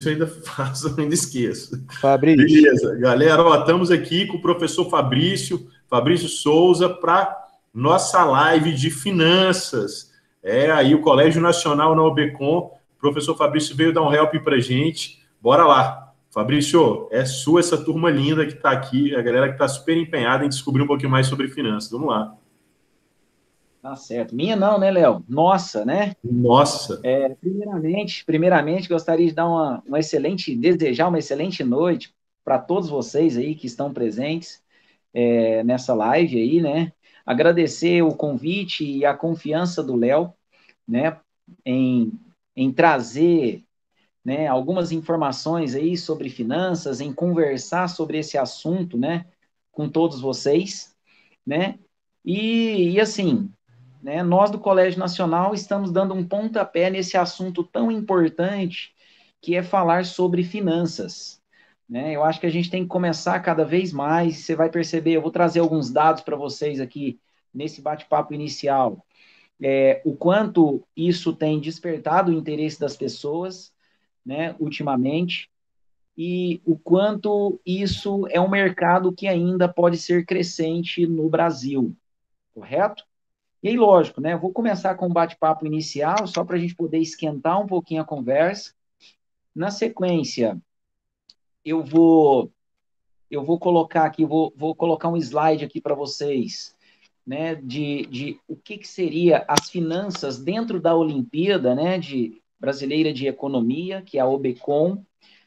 eu ainda faço, ainda esqueço. Fabrício. Beleza, galera, ó, estamos aqui com o professor Fabrício Souza, para nossa live de finanças. Aí o Colégio Nacional na OBCom, o professor Fabrício veio dar um help para gente. Bora lá. Fabrício, é sua essa turma linda que está aqui, a galera que está super empenhada em descobrir um pouquinho mais sobre finanças. Vamos lá. Tá certo. Minha não, né, Léo? Nossa, né? Nossa. Primeiramente, gostaria de dar desejar uma excelente noite para todos vocês aí que estão presentes nessa live aí, né? Agradecer o convite e a confiança do Léo, né, em, em trazer, né, algumas informações aí sobre finanças, em conversar sobre esse assunto, né, com todos vocês, né? E assim, né, nós do Colégio Nacional estamos dando um pontapé nesse assunto tão importante que é falar sobre finanças, né? Eu acho que a gente tem que começar cada vez mais. Você vai perceber, eu vou trazer alguns dados para vocês aqui nesse bate-papo inicial, o quanto isso tem despertado o interesse das pessoas, né, ultimamente, e o quanto isso é um mercado que ainda pode ser crescente no Brasil, correto? E aí, lógico, né? Eu vou começar com um bate-papo inicial, só para a gente poder esquentar um pouquinho a conversa. Na sequência, eu vou eu vou colocar aqui, vou colocar um slide aqui para vocês, né, de o que seria as finanças dentro da Olimpíada, né, brasileira de economia, que é a OBCom,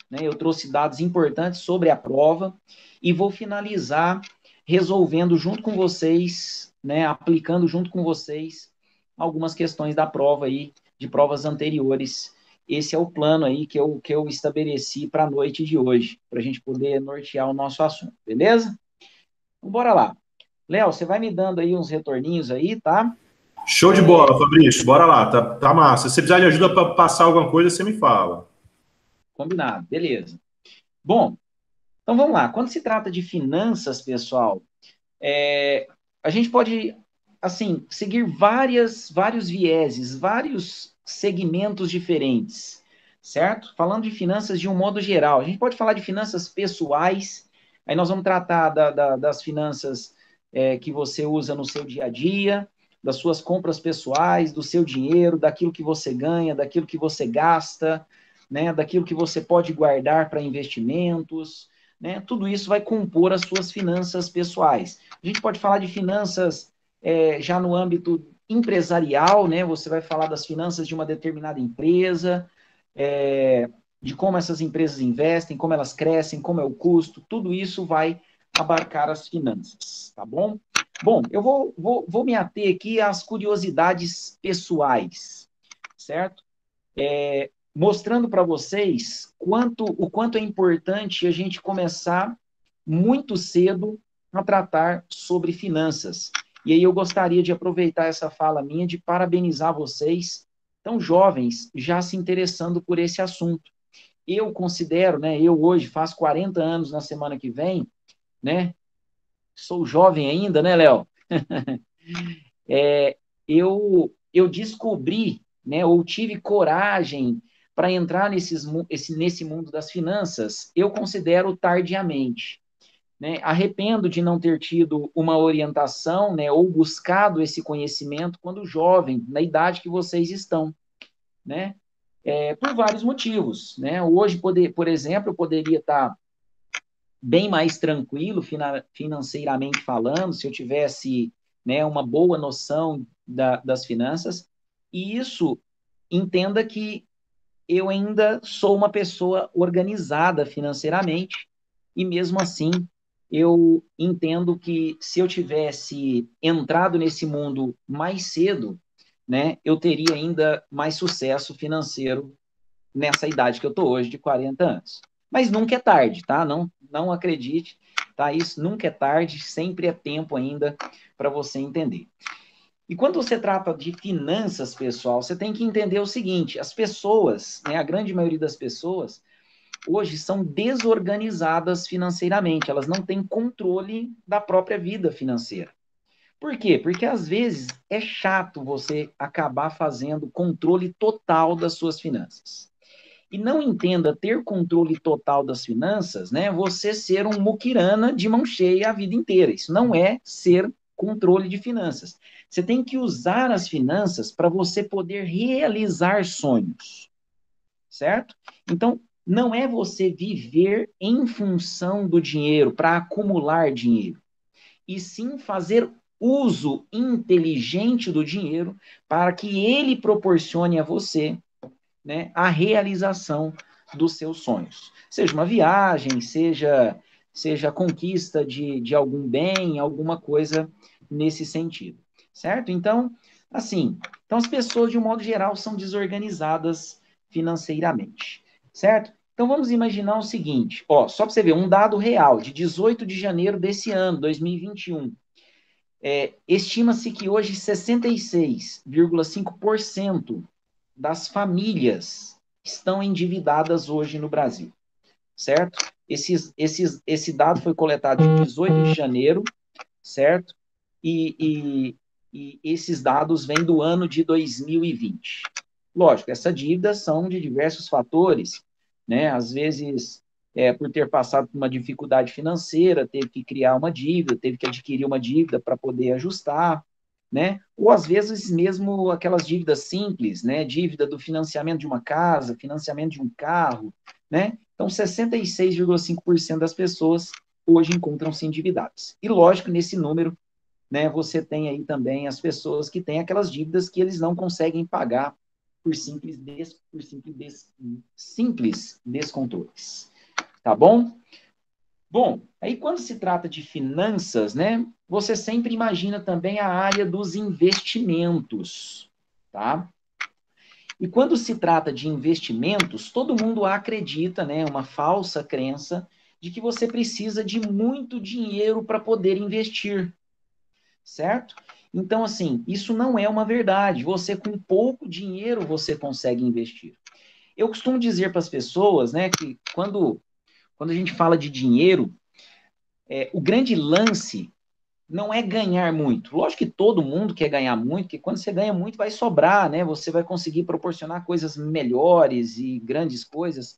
né? Eu trouxe dados importantes sobre a prova e vou finalizar resolvendo junto com vocês, né, aplicando junto com vocês algumas questões da prova aí, de provas anteriores. Esse é o plano aí que eu estabeleci para a noite de hoje, para a gente poder nortear o nosso assunto, beleza? Então, bora lá. Léo, você vai me dando aí uns retorninhos aí, tá? Show de bola, Fabrício. Bora lá, tá massa. Se você precisar de ajuda para passar alguma coisa, você me fala. Combinado, beleza. Bom, então vamos lá. Quando se trata de finanças, pessoal, a gente pode, assim, seguir vários vieses, vários segmentos diferentes, certo? Falando de finanças de um modo geral, a gente pode falar de finanças pessoais, aí nós vamos tratar das finanças que você usa no seu dia a dia, das suas compras pessoais, do seu dinheiro, daquilo que você ganha, daquilo que você gasta, né, daquilo que você pode guardar para investimentos, né? Tudo isso vai compor as suas finanças pessoais. A gente pode falar de finanças já no âmbito empresarial, né? Você vai falar das finanças de uma determinada empresa, de como essas empresas investem, como elas crescem, como é o custo, tudo isso vai abarcar as finanças, tá bom? Bom, eu vou me ater aqui às curiosidades pessoais, certo? Mostrando para vocês o quanto é importante a gente começar muito cedo a tratar sobre finanças. E aí eu gostaria de aproveitar essa fala minha de parabenizar vocês, tão jovens, já se interessando por esse assunto. Eu considero, né, eu hoje faço 40 anos na semana que vem, né, sou jovem ainda, né, Léo? Eu descobri, né, ou tive coragem para entrar nesse mundo das finanças, eu considero tardiamente. Né? Arrependo de não ter tido uma orientação, né, ou buscado esse conhecimento quando jovem, na idade que vocês estão, né? Por vários motivos, né? Hoje, por exemplo, eu poderia estar bem mais tranquilo financeiramente falando, se eu tivesse, né, uma boa noção das finanças, e isso, entenda que eu ainda sou uma pessoa organizada financeiramente, e mesmo assim, eu entendo que se eu tivesse entrado nesse mundo mais cedo, né, eu teria ainda mais sucesso financeiro nessa idade que eu estou hoje, de 40 anos. Mas nunca é tarde, tá? Não acredite, tá? Isso nunca é tarde, sempre é tempo ainda para você entender. E quando você trata de finanças, pessoal, você tem que entender o seguinte: as pessoas, né, a grande maioria das pessoas, hoje são desorganizadas financeiramente, elas não têm controle da própria vida financeira. Por quê? Porque às vezes é chato você acabar fazendo controle total das suas finanças. E não entenda ter controle total das finanças, né? Você ser um muquirana de mão cheia a vida inteira. Isso não é ser controle de finanças. Você tem que usar as finanças para você poder realizar sonhos, certo? Então, não é você viver em função do dinheiro, para acumular dinheiro, e sim fazer uso inteligente do dinheiro para que ele proporcione a você, né, a realização dos seus sonhos. Seja uma viagem, seja a conquista de algum bem, alguma coisa nesse sentido, certo? Então, assim, então as pessoas, de um modo geral, são desorganizadas financeiramente, certo? Então vamos imaginar o seguinte, ó, só para você ver, um dado real, de 18 de janeiro desse ano, 2021, estima-se que hoje 66,5% das famílias estão endividadas hoje no Brasil, certo? Esse dado foi coletado em 18 de janeiro, certo? E esses dados vêm do ano de 2020. Lógico, essas dívidas são de diversos fatores, né? Às vezes, por ter passado por uma dificuldade financeira, teve que criar uma dívida, teve que adquirir uma dívida para poder ajustar, né? Ou às vezes mesmo aquelas dívidas simples, né? Dívida do financiamento de uma casa, financiamento de um carro, né? Então, 66,5% das pessoas hoje encontram-se endividadas. E lógico, nesse número, né, você tem aí também as pessoas que têm aquelas dívidas que eles não conseguem pagar por simples descontroles. Tá bom? Bom, aí quando se trata de finanças, né, você sempre imagina também a área dos investimentos, tá? E quando se trata de investimentos, todo mundo acredita, né, uma falsa crença de que você precisa de muito dinheiro para poder investir, certo? Então, assim, isso não é uma verdade. Você, com pouco dinheiro, você consegue investir. Eu costumo dizer para as pessoas, né, que quando a gente fala de dinheiro, o grande lance não é ganhar muito. Lógico que todo mundo quer ganhar muito, porque quando você ganha muito vai sobrar, né? Você vai conseguir proporcionar coisas melhores e grandes coisas.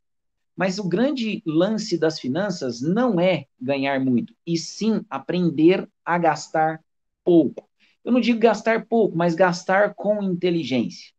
Mas o grande lance das finanças não é ganhar muito, e sim aprender a gastar pouco. Eu não digo gastar pouco, mas gastar com inteligência.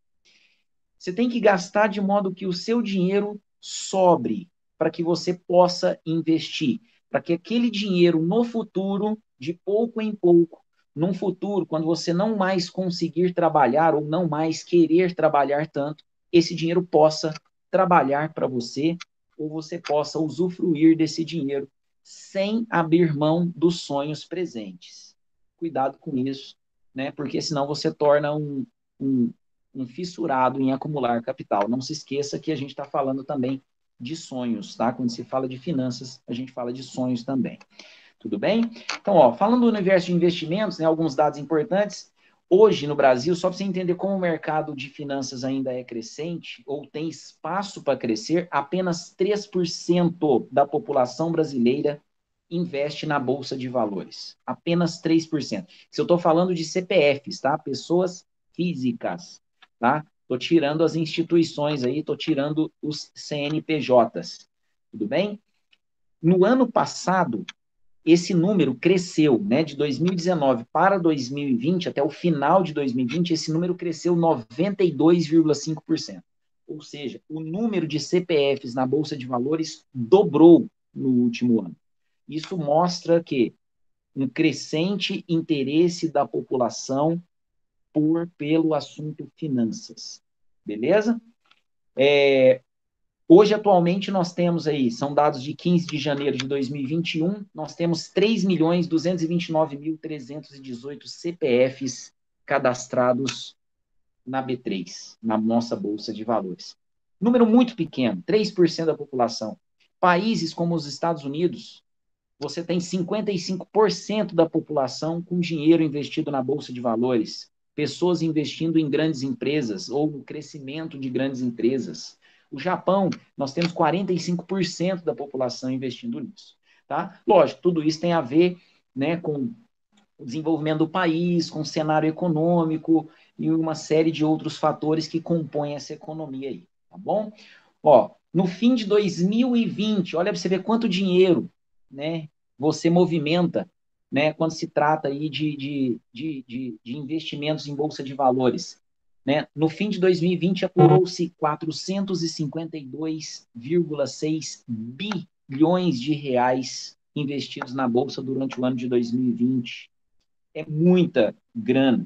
Você tem que gastar de modo que o seu dinheiro sobre, para que você possa investir, para que aquele dinheiro no futuro, de pouco em pouco, num futuro, quando você não mais conseguir trabalhar ou não mais querer trabalhar tanto, esse dinheiro possa trabalhar para você ou você possa usufruir desse dinheiro sem abrir mão dos sonhos presentes. Cuidado com isso, né? Porque senão você torna um, um fissurado em acumular capital. Não se esqueça que a gente está falando também de sonhos, tá? Quando se fala de finanças, a gente fala de sonhos também. Tudo bem? Então, ó, falando do universo de investimentos, né, alguns dados importantes. Hoje, no Brasil, só para você entender como o mercado de finanças ainda é crescente, ou tem espaço para crescer, apenas 3% da população brasileira investe na Bolsa de Valores. Apenas 3%. Se eu estou falando de CPFs, tá? Pessoas físicas, tá? Estou tirando as instituições aí, estou tirando os CNPJs. Tudo bem? No ano passado, esse número cresceu, né, de 2019 para 2020, até o final de 2020, esse número cresceu 92,5%. Ou seja, o número de CPFs na Bolsa de Valores dobrou no último ano. Isso mostra que um crescente interesse da população pelo assunto finanças. Beleza? Hoje, atualmente, nós temos aí, são dados de 15 de janeiro de 2021, nós temos 3.229.318 CPFs cadastrados na B3, na nossa Bolsa de Valores. Número muito pequeno, 3% da população. Países como os Estados Unidos, você tem 55% da população com dinheiro investido na Bolsa de Valores, pessoas investindo em grandes empresas ou no crescimento de grandes empresas. O Japão, nós temos 45% da população investindo nisso. Tá? Lógico, tudo isso tem a ver, né, com o desenvolvimento do país, com o cenário econômico e uma série de outros fatores que compõem essa economia aí, tá bom? Ó, No fim de 2020, olha para você ver quanto dinheiro, né, você movimenta, né, quando se trata aí de investimentos em bolsa de valores. Né? No fim de 2020, apurou-se 452,6 bilhões de reais investidos na bolsa durante o ano de 2020. É muita grana,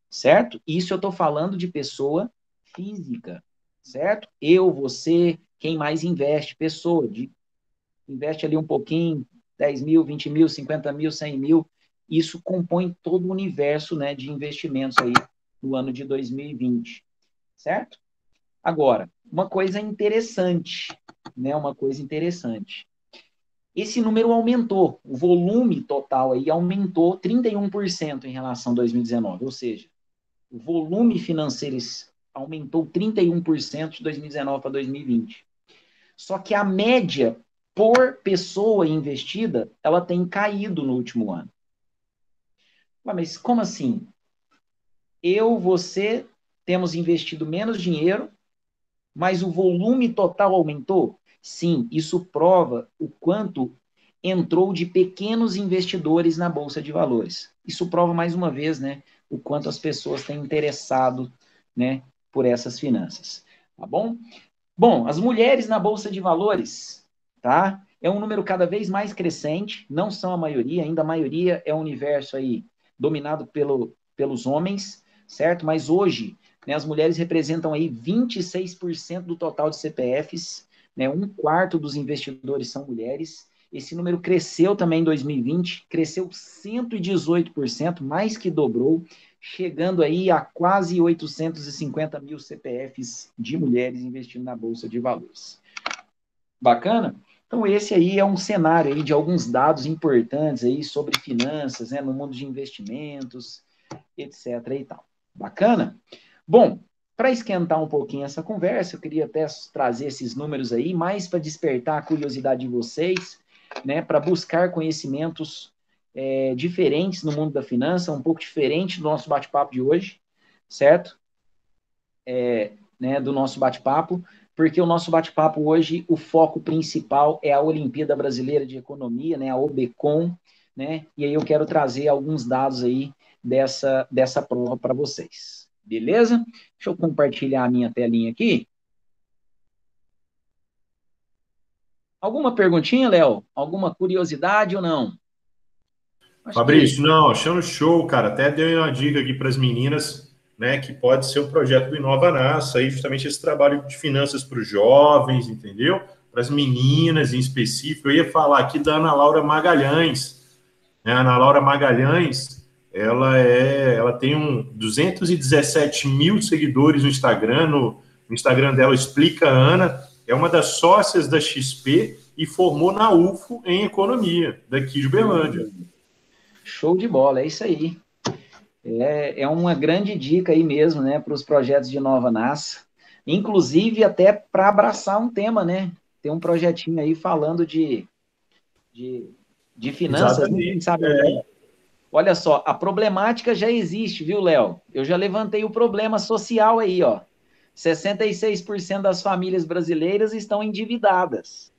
certo? Isso eu estou falando de pessoa física, certo? Eu, você, quem mais investe, pessoa, investe ali um pouquinho, 10 mil, 20 mil, 50 mil, 100 mil, isso compõe todo o universo, né, de investimentos aí no ano de 2020, certo? Agora, uma coisa interessante, né, uma coisa interessante. Esse número aumentou, o volume total aí aumentou 31% em relação a 2019, ou seja, o volume financeiro aumentou 31% de 2019 para 2020. Só que a média por pessoa investida, ela tem caído no último ano. Mas como assim? Eu, você, temos investido menos dinheiro, mas o volume total aumentou? Sim, isso prova o quanto entrou de pequenos investidores na Bolsa de Valores. Isso prova, mais uma vez, né, o quanto as pessoas têm interessado, né, por essas finanças. Tá bom? Bom, as mulheres na Bolsa de Valores, tá? É um número cada vez mais crescente, não são a maioria, ainda a maioria é um universo aí dominado pelos homens, certo? Mas hoje, né, as mulheres representam aí 26% do total de CPFs, né? Um quarto dos investidores são mulheres. Esse número cresceu também em 2020, cresceu 118%, mais que dobrou, chegando aí a quase 850 mil CPFs de mulheres investindo na Bolsa de Valores. Bacana? Então, esse aí é um cenário aí de alguns dados importantes aí sobre finanças, né, no mundo de investimentos, etc. e tal. Bacana? Bom, para esquentar um pouquinho essa conversa, eu queria até trazer esses números aí, mais para despertar a curiosidade de vocês, né, para buscar conhecimentos diferentes no mundo da finança, um pouco diferente do nosso bate-papo de hoje, certo? Né, do nosso bate-papo, porque o nosso bate-papo hoje, o foco principal é a Olimpíada Brasileira de Economia, né, a OBECON, né, e aí eu quero trazer alguns dados aí dessa prova para vocês. Beleza? Deixa eu compartilhar a minha telinha aqui. Alguma perguntinha, Léo? Alguma curiosidade ou não? Acho que Fabrício, não, achando show, cara. Até dei uma dica aqui para as meninas, né, que pode ser um projeto do Inova NASA, aí justamente esse trabalho de finanças para os jovens, entendeu? Para as meninas em específico. Eu ia falar aqui da Ana Laura Magalhães, né? A Ana Laura Magalhães, ela tem 217 mil seguidores no Instagram, no Instagram dela Explica Ana, é uma das sócias da XP e formou na UFO em economia, daqui de Uberlândia. show de bola, é isso aí. É uma grande dica aí mesmo, né, para os projetos de Nova NASA. Inclusive, até para abraçar um tema, né? Tem um projetinho aí falando de, de finanças, né? Quem Exatamente. sabe alguém. Olha só, a problemática já existe, viu, Léo? Eu já levantei o problema social aí, ó. 66% das famílias brasileiras estão endividadas.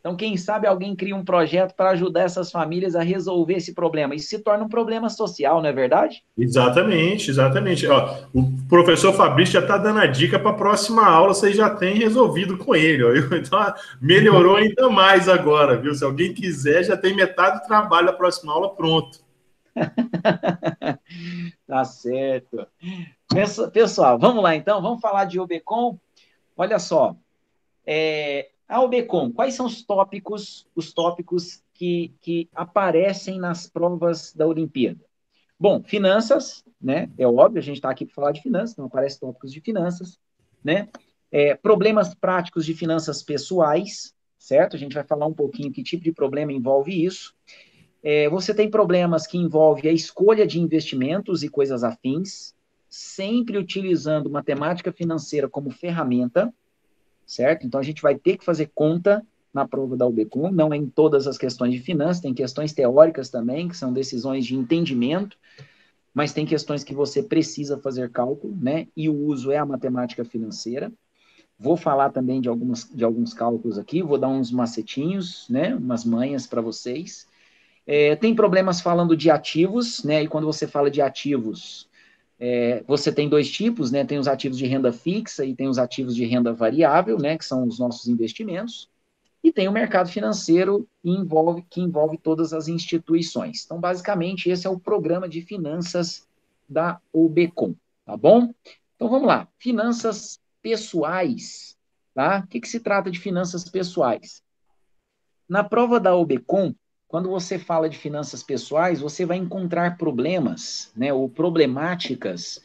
Então, quem sabe alguém cria um projeto para ajudar essas famílias a resolver esse problema. Isso se torna um problema social, não é verdade? Exatamente, exatamente. Ó, o professor Fabrício já está dando a dica para a próxima aula, vocês já têm resolvido com ele. Ó. Então, melhorou ainda mais agora, viu? Se alguém quiser, já tem metade do trabalho da próxima aula pronto. Tá certo. Pessoal, vamos lá então, vamos falar de OBCOM. Olha só, a OBCOM, quais são os tópicos que aparecem nas provas da Olimpíada? Bom, finanças, né? É óbvio, a gente está aqui para falar de finanças, não aparece tópicos de finanças, né? Problemas práticos de finanças pessoais, certo? A gente vai falar um pouquinho que tipo de problema envolve isso. Você tem problemas que envolvem a escolha de investimentos e coisas afins, sempre utilizando matemática financeira como ferramenta, certo? Então, a gente vai ter que fazer conta na prova da UBCOM, não é em todas as questões de finanças, tem questões teóricas também, que são decisões de entendimento, mas tem questões que você precisa fazer cálculo, né? E o uso é a matemática financeira. Vou falar também de alguns cálculos aqui, vou dar uns macetinhos, né, umas manhas para vocês. Tem problemas falando de ativos, né, e quando você fala de ativos, você tem dois tipos, né, tem os ativos de renda fixa e tem os ativos de renda variável, né, que são os nossos investimentos, e tem o mercado financeiro que envolve todas as instituições. Então, basicamente, esse é o programa de finanças da OBCOM, tá bom? Então, vamos lá. Finanças pessoais, tá? O que se trata de finanças pessoais? Na prova da OBCOM, quando você fala de finanças pessoais, você vai encontrar problemas, né, ou problemáticas,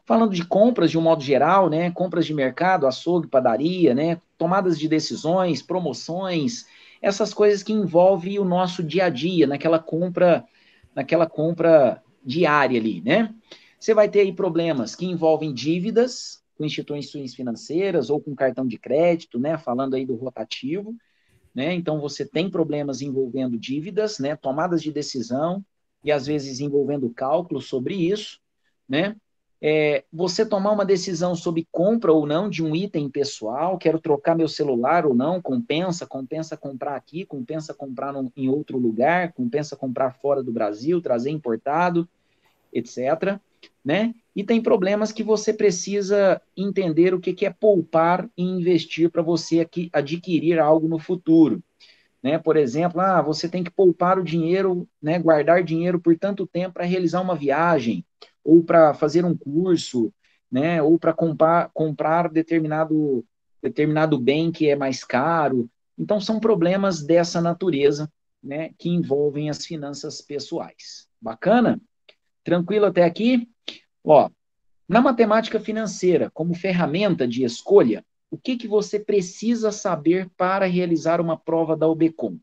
falando de compras de um modo geral, né, compras de mercado, açougue, padaria, né, tomadas de decisões, promoções, essas coisas que envolvem o nosso dia a dia, naquela compra diária ali, né? Você vai ter aí problemas que envolvem dívidas com instituições financeiras ou com cartão de crédito, né, falando aí do rotativo, né? Então você tem problemas envolvendo dívidas, né? Tomadas de decisão e às vezes envolvendo cálculo sobre isso, né? Você tomar uma decisão sobre compra ou não de um item pessoal, quero trocar meu celular ou não, compensa comprar aqui, compensa comprar em outro lugar, compensa comprar fora do Brasil, trazer importado, etc. Né? E tem problemas que você precisa entender o que é poupar e investir para você aqui, adquirir algo no futuro. Né? Por exemplo, você tem que poupar o dinheiro, né, guardar dinheiro por tanto tempo para realizar uma viagem, ou para fazer um curso, né, ou para comprar determinado bem que é mais caro. Então, são problemas dessa natureza, né, que envolvem as finanças pessoais. Bacana? Tranquilo até aqui? Ó, na matemática financeira, como ferramenta de escolha, o que você precisa saber para realizar uma prova da OBCOM?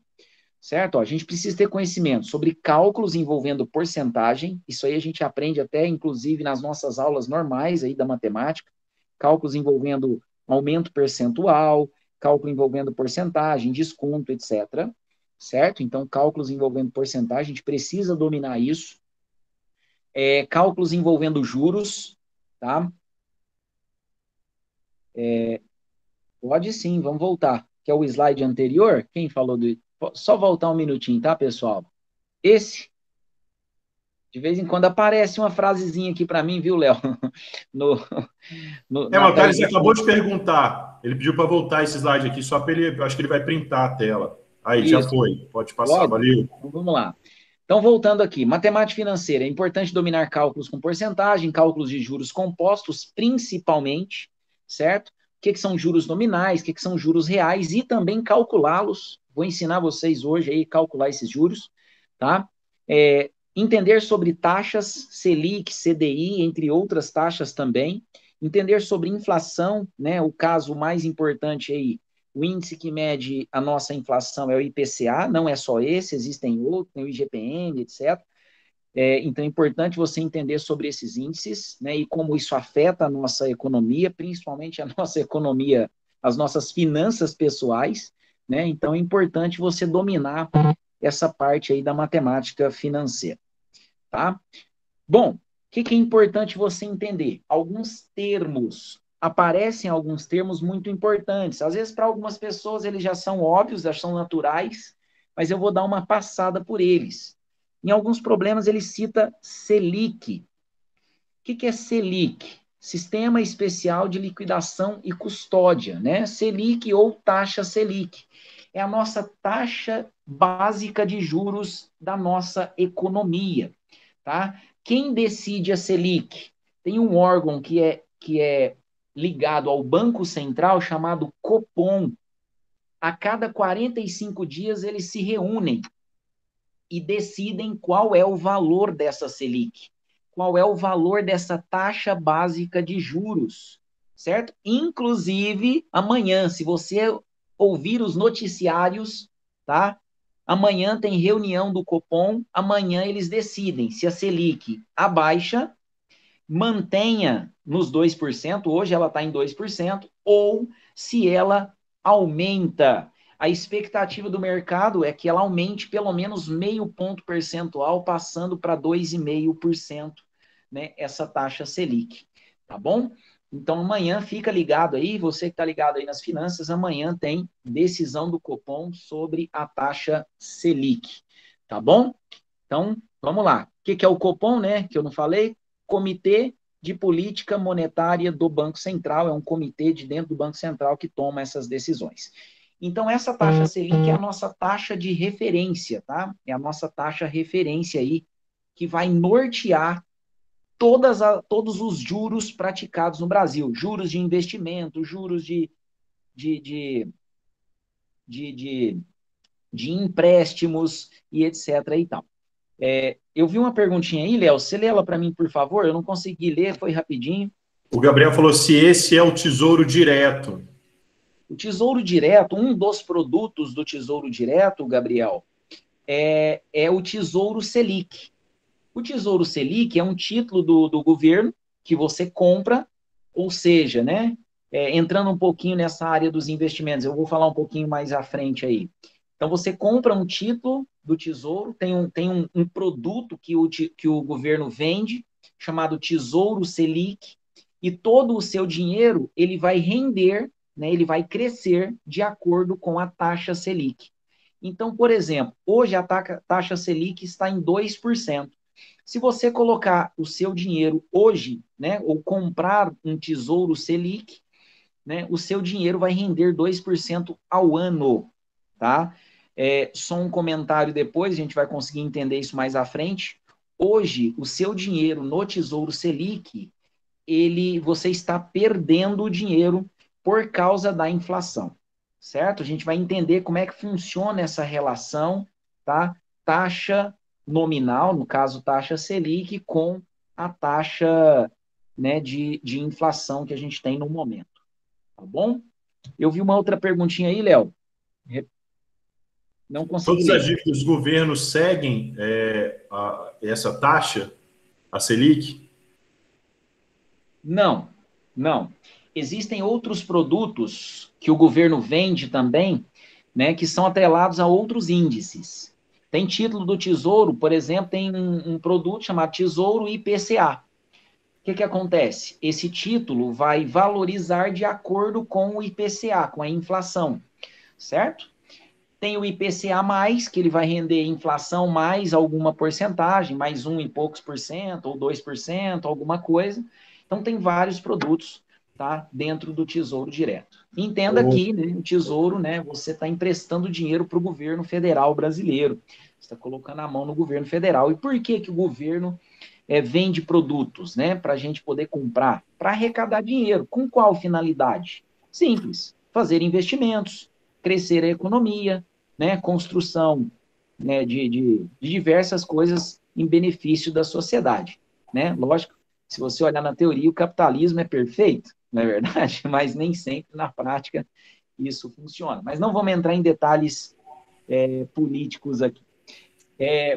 Certo? Ó, a gente precisa ter conhecimento sobre cálculos envolvendo porcentagem, isso aí a gente aprende até, inclusive, nas nossas aulas normais aí da matemática, cálculos envolvendo aumento percentual, cálculo envolvendo porcentagem, desconto, etc. Certo? Então, cálculos envolvendo porcentagem, a gente precisa dominar isso. Cálculos envolvendo juros, tá? Pode sim, vamos voltar. Que é o slide anterior. Quem falou do. Só voltar um minutinho, tá, pessoal? Esse, de vez em quando aparece uma frasezinha aqui para mim, viu, Léo? No, na Mas o Thales tarjeta. acabou de perguntar. Ele pediu para voltar esse slide aqui, só para ele. Acho que ele vai printar a tela. Aí, já Isso, foi. Pode passar. pode? Valeu. Então, vamos lá. Então, voltando aqui, matemática financeira, é importante dominar cálculos com porcentagem, cálculos de juros compostos, principalmente, certo? O que são juros nominais, o que são juros reais e também calculá-los. Vou ensinar vocês hoje aí a calcular esses juros, tá? Entender sobre taxas, Selic, CDI, entre outras taxas também. Entender sobre inflação, né? O caso mais importante aí, o índice que mede a nossa inflação é o IPCA, não é só esse, existem outros, tem o IGPM, etc. Então é importante você entender sobre esses índices, né, e como isso afeta a nossa economia, principalmente a nossa economia, as nossas finanças pessoais, né? Então é importante você dominar essa parte aí da matemática financeira, tá? Bom, o que é importante você entender? Alguns termos, aparecem alguns termos muito importantes. Às vezes, para algumas pessoas, eles já são óbvios, já são naturais, mas eu vou dar uma passada por eles. Em alguns problemas, ele cita Selic. O que é Selic? Sistema Especial de Liquidação e Custódia, né? Selic ou taxa Selic. É a nossa taxa básica de juros da nossa economia, tá? Quem decide a Selic? Tem um órgão que é ligado ao Banco Central chamado Copom. A cada 45 dias eles se reúnem e decidem qual é o valor dessa Selic, qual é o valor dessa taxa básica de juros, certo? Inclusive, amanhã, se você ouvir os noticiários, tá? Amanhã tem reunião do Copom, amanhã eles decidem se a Selic abaixa, mantenha nos 2%, hoje ela está em 2%, ou se ela aumenta. A expectativa do mercado é que ela aumente pelo menos meio ponto percentual, passando para 2,5%, né, essa taxa Selic, tá bom? Então, amanhã fica ligado aí, você que está ligado aí nas finanças, amanhã tem decisão do Copom sobre a taxa Selic, tá bom? Então, vamos lá. O que é o Copom, né? Que eu não falei? Comitê de Política Monetária do Banco Central, é um comitê de dentro do Banco Central que toma essas decisões. Então, essa taxa Selic é a nossa taxa de referência, tá? É a nossa taxa referência aí, que vai nortear todos os juros praticados no Brasil. Juros de investimento, juros de, de, de, de, de empréstimos e etc. e tal. Eu vi uma perguntinha aí, Léo. Você lê ela para mim, por favor? Eu não consegui ler, foi rapidinho. O Gabriel falou se esse é o Tesouro Direto. O Tesouro Direto, um dos produtos do Tesouro Direto, Gabriel, é o Tesouro Selic. O Tesouro Selic é um título do governo que você compra, ou seja, né, entrando um pouquinho nessa área dos investimentos, eu vou falar um pouquinho mais à frente aí. Então, você compra um título do Tesouro, tem um produto que o governo vende, chamado Tesouro Selic, e todo o seu dinheiro ele vai render, né, ele vai crescer de acordo com a taxa Selic. Então, por exemplo, hoje a taxa Selic está em 2%. Se você colocar o seu dinheiro hoje, né, ou comprar um Tesouro Selic, né, o seu dinheiro vai render 2% ao ano, tá? Só um comentário depois, a gente vai conseguir entender isso mais à frente. Hoje, o seu dinheiro no Tesouro Selic, você está perdendo o dinheiro por causa da inflação, certo? A gente vai entender como é que funciona essa relação, tá? Taxa nominal, no caso, taxa Selic, com a taxa, né, de inflação que a gente tem no momento, tá bom? Eu vi uma outra perguntinha aí, Léo. Não consegui Todas as ler. dívidas do governo seguem essa taxa, a Selic? Não, não. Existem outros produtos que o governo vende também, né, que são atrelados a outros índices. Tem título do Tesouro, por exemplo, tem um produto chamado Tesouro IPCA. O que acontece? Esse título vai valorizar de acordo com o IPCA, com a inflação, certo? Tem o IPCA+, que ele vai render inflação mais alguma porcentagem, mais um e poucos por cento, ou 2%, alguma coisa. Então, tem vários produtos, tá, dentro do Tesouro Direto. Entenda que, né, o Tesouro, né, você está emprestando dinheiro para o governo federal brasileiro. Você está colocando a mão no governo federal. E por que o governo vende produtos, né, para a gente poder comprar? Para arrecadar dinheiro. Com qual finalidade? Simples. Fazer investimentos, crescer a economia, né, construção, né, de diversas coisas em benefício da sociedade, né? Lógico, se você olhar na teoria, o capitalismo é perfeito, não é verdade? Mas nem sempre na prática isso funciona. Mas não vamos entrar em detalhes políticos aqui.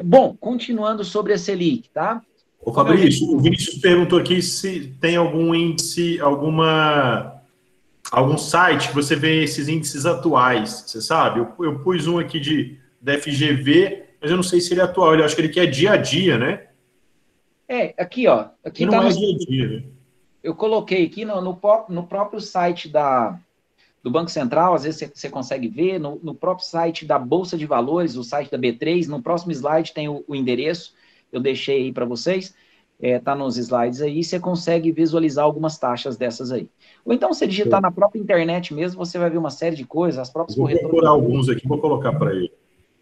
Bom, continuando sobre a Selic, tá? Ô Como eu Fabrício, o venho... Vinícius perguntou aqui se tem algum índice, algum site que você vê esses índices atuais, você sabe? Eu pus um aqui da FGV, mas eu não sei se ele é atual, eu acho que ele quer dia a dia, né? Aqui, ó, E aqui tá não no... é dia a dia, né? Eu coloquei aqui no próprio site do Banco Central, às vezes você consegue ver, no próprio site da Bolsa de Valores, o site da B3, no próximo slide tem o endereço, eu deixei aí para vocês, tá nos slides aí, você consegue visualizar algumas taxas dessas aí. Ou então, se digitar na própria internet mesmo, você vai ver uma série de coisas, as próprias Vou corretoras procurar de alguns aqui, vou colocar para ele.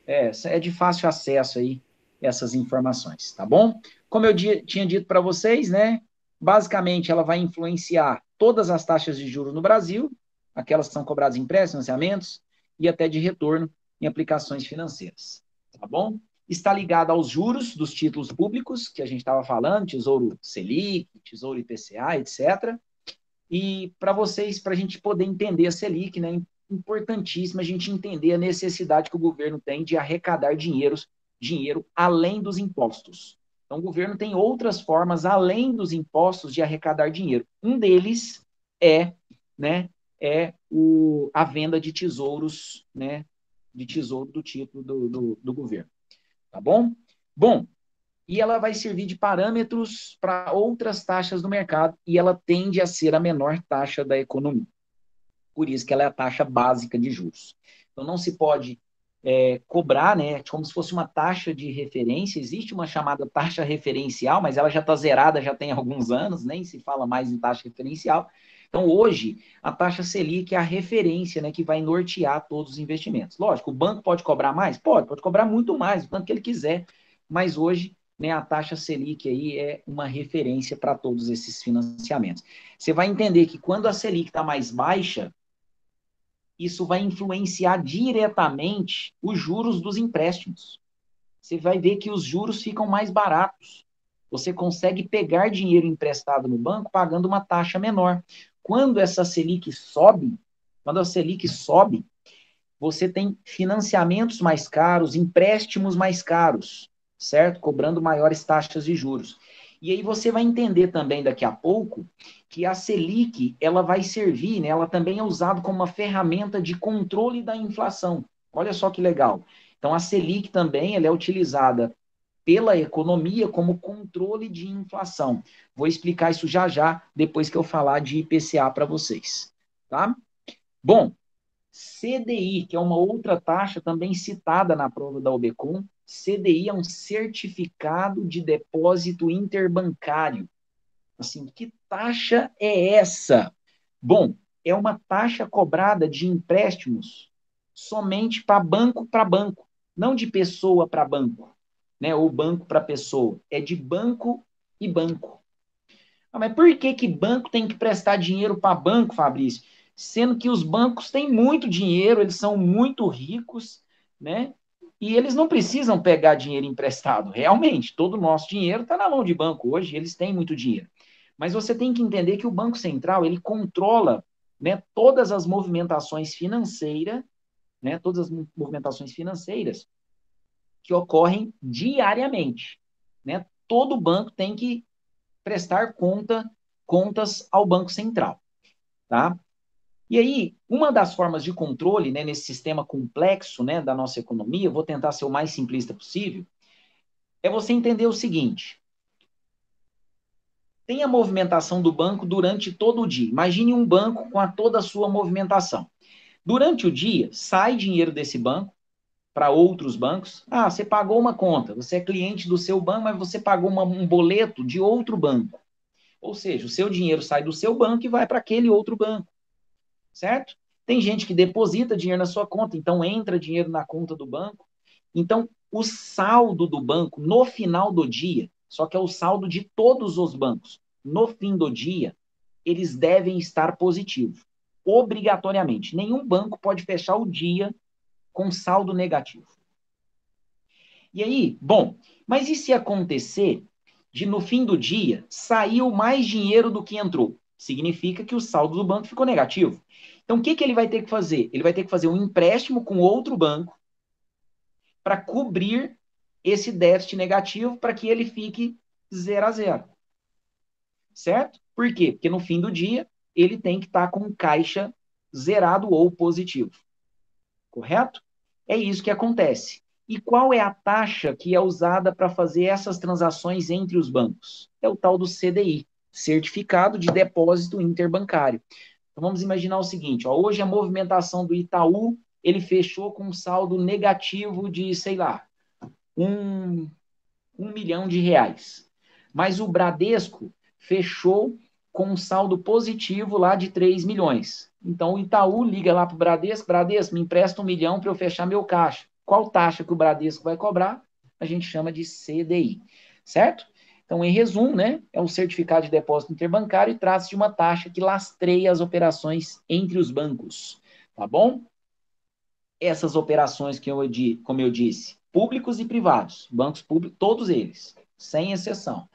é de fácil acesso aí, essas informações, tá bom? Como eu tinha dito para vocês, né, basicamente ela vai influenciar todas as taxas de juros no Brasil, aquelas que são cobradas em empréstimos, financiamentos e até de retorno em aplicações financeiras, tá bom? Está ligada aos juros dos títulos públicos, que a gente estava falando, Tesouro Selic, Tesouro IPCA, etc. E para vocês, para a gente poder entender a Selic, né, importantíssimo a gente entender a necessidade que o governo tem de arrecadar dinheiro além dos impostos. Então, o governo tem outras formas, além dos impostos, de arrecadar dinheiro. Um deles né, a venda de tesouros, né, de tesouro do título do governo. Tá bom? Bom, e ela vai servir de parâmetros para outras taxas do mercado, e ela tende a ser a menor taxa da economia. Por isso que ela é a taxa básica de juros. Então, não se pode cobrar, né, como se fosse uma taxa de referência. Existe uma chamada taxa referencial, mas ela já está zerada, já tem alguns anos, nem se fala mais em taxa referencial. Então, hoje, a taxa Selic é a referência, né, que vai nortear todos os investimentos. Lógico, o banco pode cobrar mais? Pode cobrar muito mais, o tanto que ele quiser, mas hoje, né, a taxa Selic aí é uma referência para todos esses financiamentos. Você vai entender que quando a Selic está mais baixa, isso vai influenciar diretamente os juros dos empréstimos. Você vai ver que os juros ficam mais baratos. Você consegue pegar dinheiro emprestado no banco pagando uma taxa menor. Quando essa Selic sobe, quando a Selic sobe, você tem financiamentos mais caros, empréstimos mais caros, certo? Cobrando maiores taxas de juros. E aí você vai entender também daqui a pouco que a Selic, ela vai servir, né? Ela também é usada como uma ferramenta de controle da inflação. Olha só que legal. Então a Selic também, ela é utilizada pela economia como controle de inflação. Vou explicar isso já já, depois que eu falar de IPCA para vocês, tá? Bom, CDI, que é uma outra taxa também citada na prova da OBCOM. CDI é um certificado de depósito interbancário. Assim, que taxa é essa? Bom, é uma taxa cobrada de empréstimos somente para banco, não de pessoa para banco, né? Ou banco para pessoa. É de banco e banco. Ah, mas por que que banco tem que prestar dinheiro para banco, Fabrício? Sendo que os bancos têm muito dinheiro, eles são muito ricos, né? E eles não precisam pegar dinheiro emprestado. Realmente, todo o nosso dinheiro está na mão de banco hoje, eles têm muito dinheiro. Mas você tem que entender que o Banco Central, ele controla, né, todas as movimentações financeiras, né, todas as movimentações financeiras que ocorrem diariamente, né? Todo banco tem que prestar contas ao Banco Central, tá? E aí, uma das formas de controle, né, nesse sistema complexo, né, da nossa economia, eu vou tentar ser o mais simplista possível, é você entender o seguinte: tem a movimentação do banco durante todo o dia. Imagine um banco com toda a sua movimentação. Durante o dia, sai dinheiro desse banco para outros bancos. Ah, você pagou uma conta, você é cliente do seu banco, mas você pagou um boleto de outro banco. Ou seja, o seu dinheiro sai do seu banco e vai para aquele outro banco, certo? Tem gente que deposita dinheiro na sua conta, então entra dinheiro na conta do banco. Então, o saldo do banco no final do dia, só que é o saldo de todos os bancos, no fim do dia, eles devem estar positivos, obrigatoriamente. Nenhum banco pode fechar o dia com saldo negativo. E aí, bom, mas e se acontecer de no fim do dia saiu mais dinheiro do que entrou? Significa que o saldo do banco ficou negativo. Então, o que que ele vai ter que fazer? Ele vai ter que fazer um empréstimo com outro banco para cobrir esse déficit negativo para que ele fique 0 a 0. Certo? Por quê? Porque no fim do dia ele tem que estar com caixa zerado ou positivo. Correto? É isso que acontece. E qual é a taxa que é usada para fazer essas transações entre os bancos? É o tal do CDI, Certificado de Depósito Interbancário. Então vamos imaginar o seguinte: ó, hoje a movimentação do Itaú, ele fechou com um saldo negativo de, sei lá, um, 1 milhão de reais. Mas o Bradesco fechou com um saldo positivo lá de 3 milhões. Então o Itaú liga lá para o Bradesco: Bradesco, me empresta 1 milhão para eu fechar meu caixa. Qual taxa que o Bradesco vai cobrar? A gente chama de CDI, certo? Então, em resumo, né, é um certificado de depósito interbancário e trata-se de uma taxa que lastreia as operações entre os bancos, tá bom? Essas operações que como eu disse, públicos e privados, bancos públicos, todos eles, sem exceção,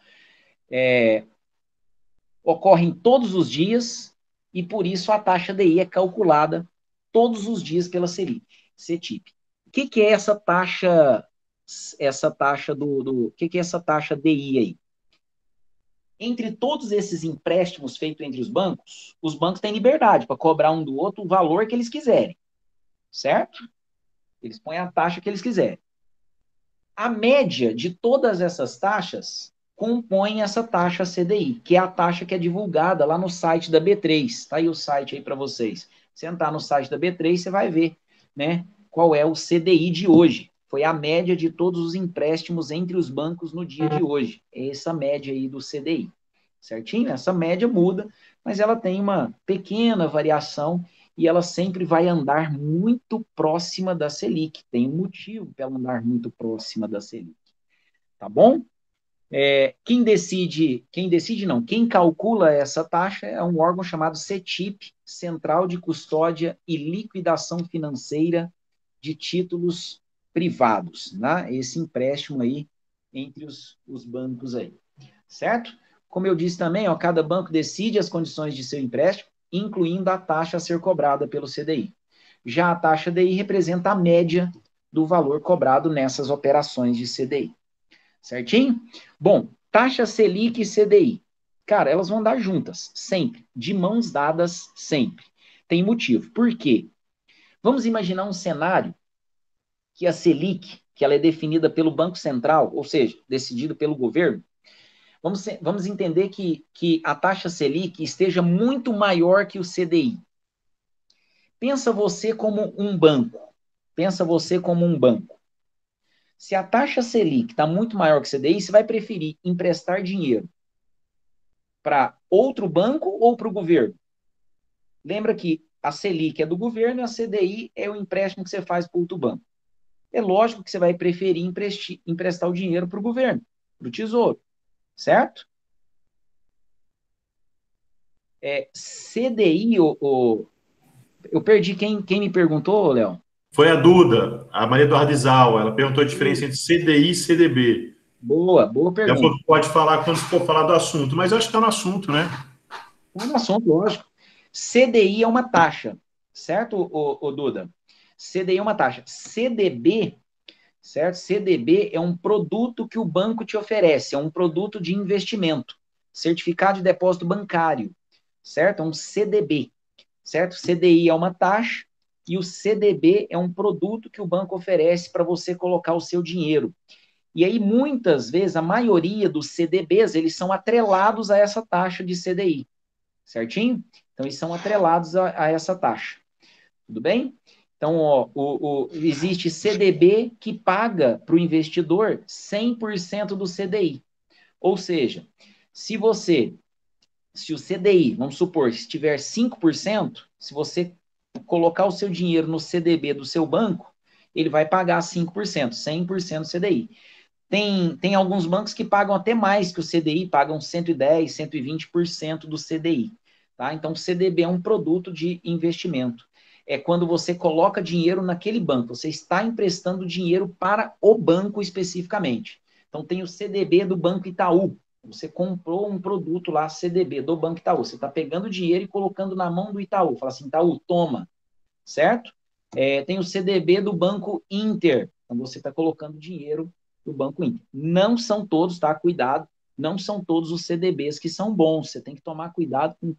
ocorrem todos os dias e por isso a taxa DI é calculada todos os dias pela CETIP. O que é essa taxa? O que é essa taxa DI aí? Entre todos esses empréstimos feitos entre os bancos têm liberdade para cobrar um do outro o valor que eles quiserem, certo? Eles põem a taxa que eles quiserem. A média de todas essas taxas compõe essa taxa CDI, que é a taxa que é divulgada lá no site da B3. Tá aí o site aí para vocês. Você entrar no site da B3, você vai ver, né, qual é o CDI de hoje. Foi a média de todos os empréstimos entre os bancos no dia de hoje. É essa média aí do CDI. Certinho? Essa média muda, mas ela tem uma pequena variação e ela sempre vai andar muito próxima da Selic. Tem um motivo para ela andar muito próxima da Selic. Tá bom? Quem calcula essa taxa é um órgão chamado CETIP, Central de Custódia e Liquidação Financeira de Títulos Privados, né? Esse empréstimo aí entre os bancos aí, certo? Como eu disse também, ó, cada banco decide as condições de seu empréstimo, incluindo a taxa a ser cobrada pelo CDI. Já a taxa DI representa a média do valor cobrado nessas operações de CDI. Certinho? Bom, taxa Selic e CDI. Cara, elas vão dar juntas, sempre. De mãos dadas, sempre. Tem motivo. Por quê? Vamos imaginar um cenário que a Selic, que ela é definida pelo Banco Central, ou seja, decidido pelo governo, vamos entender que a taxa Selic esteja muito maior que o CDI. Pensa você como um banco. Pensa você como um banco. Se a taxa Selic está muito maior que o CDI, você vai preferir emprestar dinheiro para outro banco ou para o governo? Lembra que a Selic é do governo e a CDI é o empréstimo que você faz para outro banco. É lógico que você vai preferir emprestar o dinheiro para o governo, para o Tesouro, certo? CDI, eu perdi quem me perguntou, Léo? Foi a Duda, a Maria Eduarda Izal. Ela perguntou a diferença entre CDI e CDB. Boa Ela falou pergunta. que pode falar quando for falar do assunto, mas eu acho que está no assunto, né? É um assunto, lógico. CDI é uma taxa, certo, Duda? CDI é uma taxa. CDB, certo? CDB é um produto que o banco te oferece, é um produto de investimento, certificado de depósito bancário, certo? É um CDB, certo? CDI é uma taxa e o CDB é um produto que o banco oferece para você colocar o seu dinheiro. E aí, muitas vezes, a maioria dos CDBs, eles são atrelados a essa taxa de CDI, certinho? Então, eles são atrelados a essa taxa. Tudo bem? Então, ó, existe CDB que paga para o investidor 100% do CDI. Ou seja, se o CDI, vamos supor, se tiver 5%, se você colocar o seu dinheiro no CDB do seu banco, ele vai pagar 5%, 100% CDI. Tem alguns bancos que pagam até mais que o CDI, pagam 110%, 120% do CDI. Tá? Então, o CDB é um produto de investimento. É quando você coloca dinheiro naquele banco, você está emprestando dinheiro para o banco especificamente. Então, tem o CDB do Banco Itaú. Você comprou um produto lá, CDB do Banco Itaú. Você está pegando dinheiro e colocando na mão do Itaú. Fala assim, Itaú, toma. Certo? Tem o CDB do Banco Inter. Então, você está colocando dinheiro do Banco Inter. Não são todos, tá? Cuidado. Não são todos os CDBs que são bons. Você tem que tomar cuidado com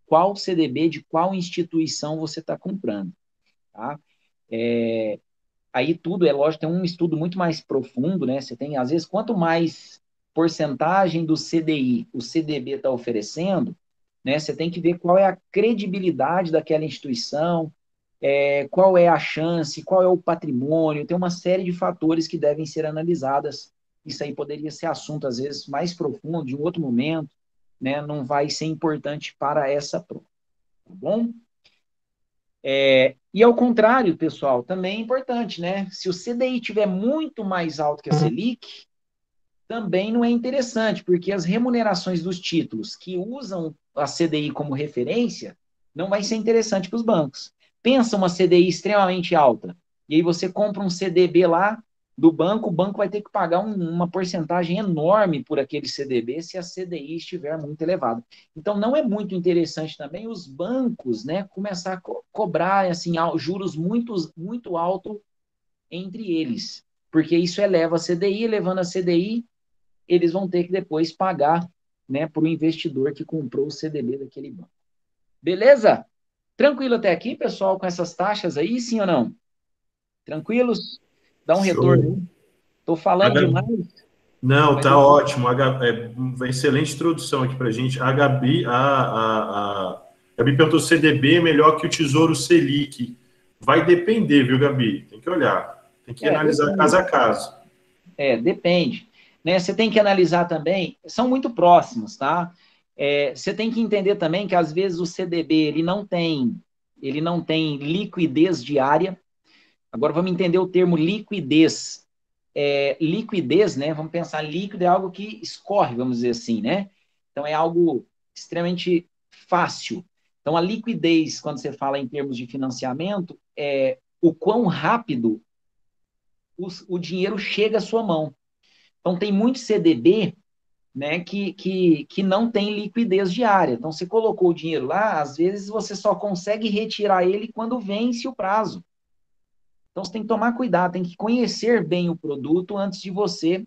qual CDB de qual instituição você está comprando. Tá? Aí tudo, é lógico, tem um estudo muito mais profundo, né? Você tem, às vezes, quanto mais porcentagem do CDI o CDB está oferecendo, né? Você tem que ver qual é a credibilidade daquela instituição, qual é a chance, qual é o patrimônio, tem uma série de fatores que devem ser analisadas. Isso aí poderia ser assunto, às vezes, mais profundo, de um outro momento, né? Não vai ser importante para essa prova, tá bom? E ao contrário, pessoal, também é importante, né? Se o CDI tiver muito mais alto que a Selic, também não é interessante, porque as remunerações dos títulos que usam a CDI como referência não vai ser interessante para os bancos. Pensa uma CDI extremamente alta, e aí você compra um CDB lá do banco, o banco vai ter que pagar uma porcentagem enorme por aquele CDB se a CDI estiver muito elevada. Então, não é muito interessante também os bancos, né, começar a cobrar assim, juros muito, muito alto entre eles, porque isso eleva a CDI, elevando a CDI, eles vão ter que depois pagar, né, para o investidor que comprou o CDB daquele banco. Beleza? Tranquilo até aqui, pessoal, com essas taxas aí, sim ou não? Tranquilos? Dá um retorno Show. aí. Estou falando demais, Não, mas tá ótimo. Uma excelente introdução aqui para a gente. A Gabi perguntou: CDB é melhor que o Tesouro Selic. Vai depender, viu, Gabi? Tem que olhar. Tem que analisar caso depende. a caso. Depende. Né? Você tem que analisar também, são muito próximos, tá? Você tem que entender também que às vezes o CDB ele não tem liquidez diária. Agora vamos entender o termo liquidez. Liquidez, né? Vamos pensar, líquido é algo que escorre, vamos dizer assim, né? Então é algo extremamente fácil. Então a liquidez, quando você fala em termos de financiamento, é o quão rápido o dinheiro chega à sua mão. Então, tem muito CDB, né, que não tem liquidez diária. Então, você colocou o dinheiro lá, às vezes você só consegue retirar ele quando vence o prazo. Então, você tem que tomar cuidado, tem que conhecer bem o produto antes de você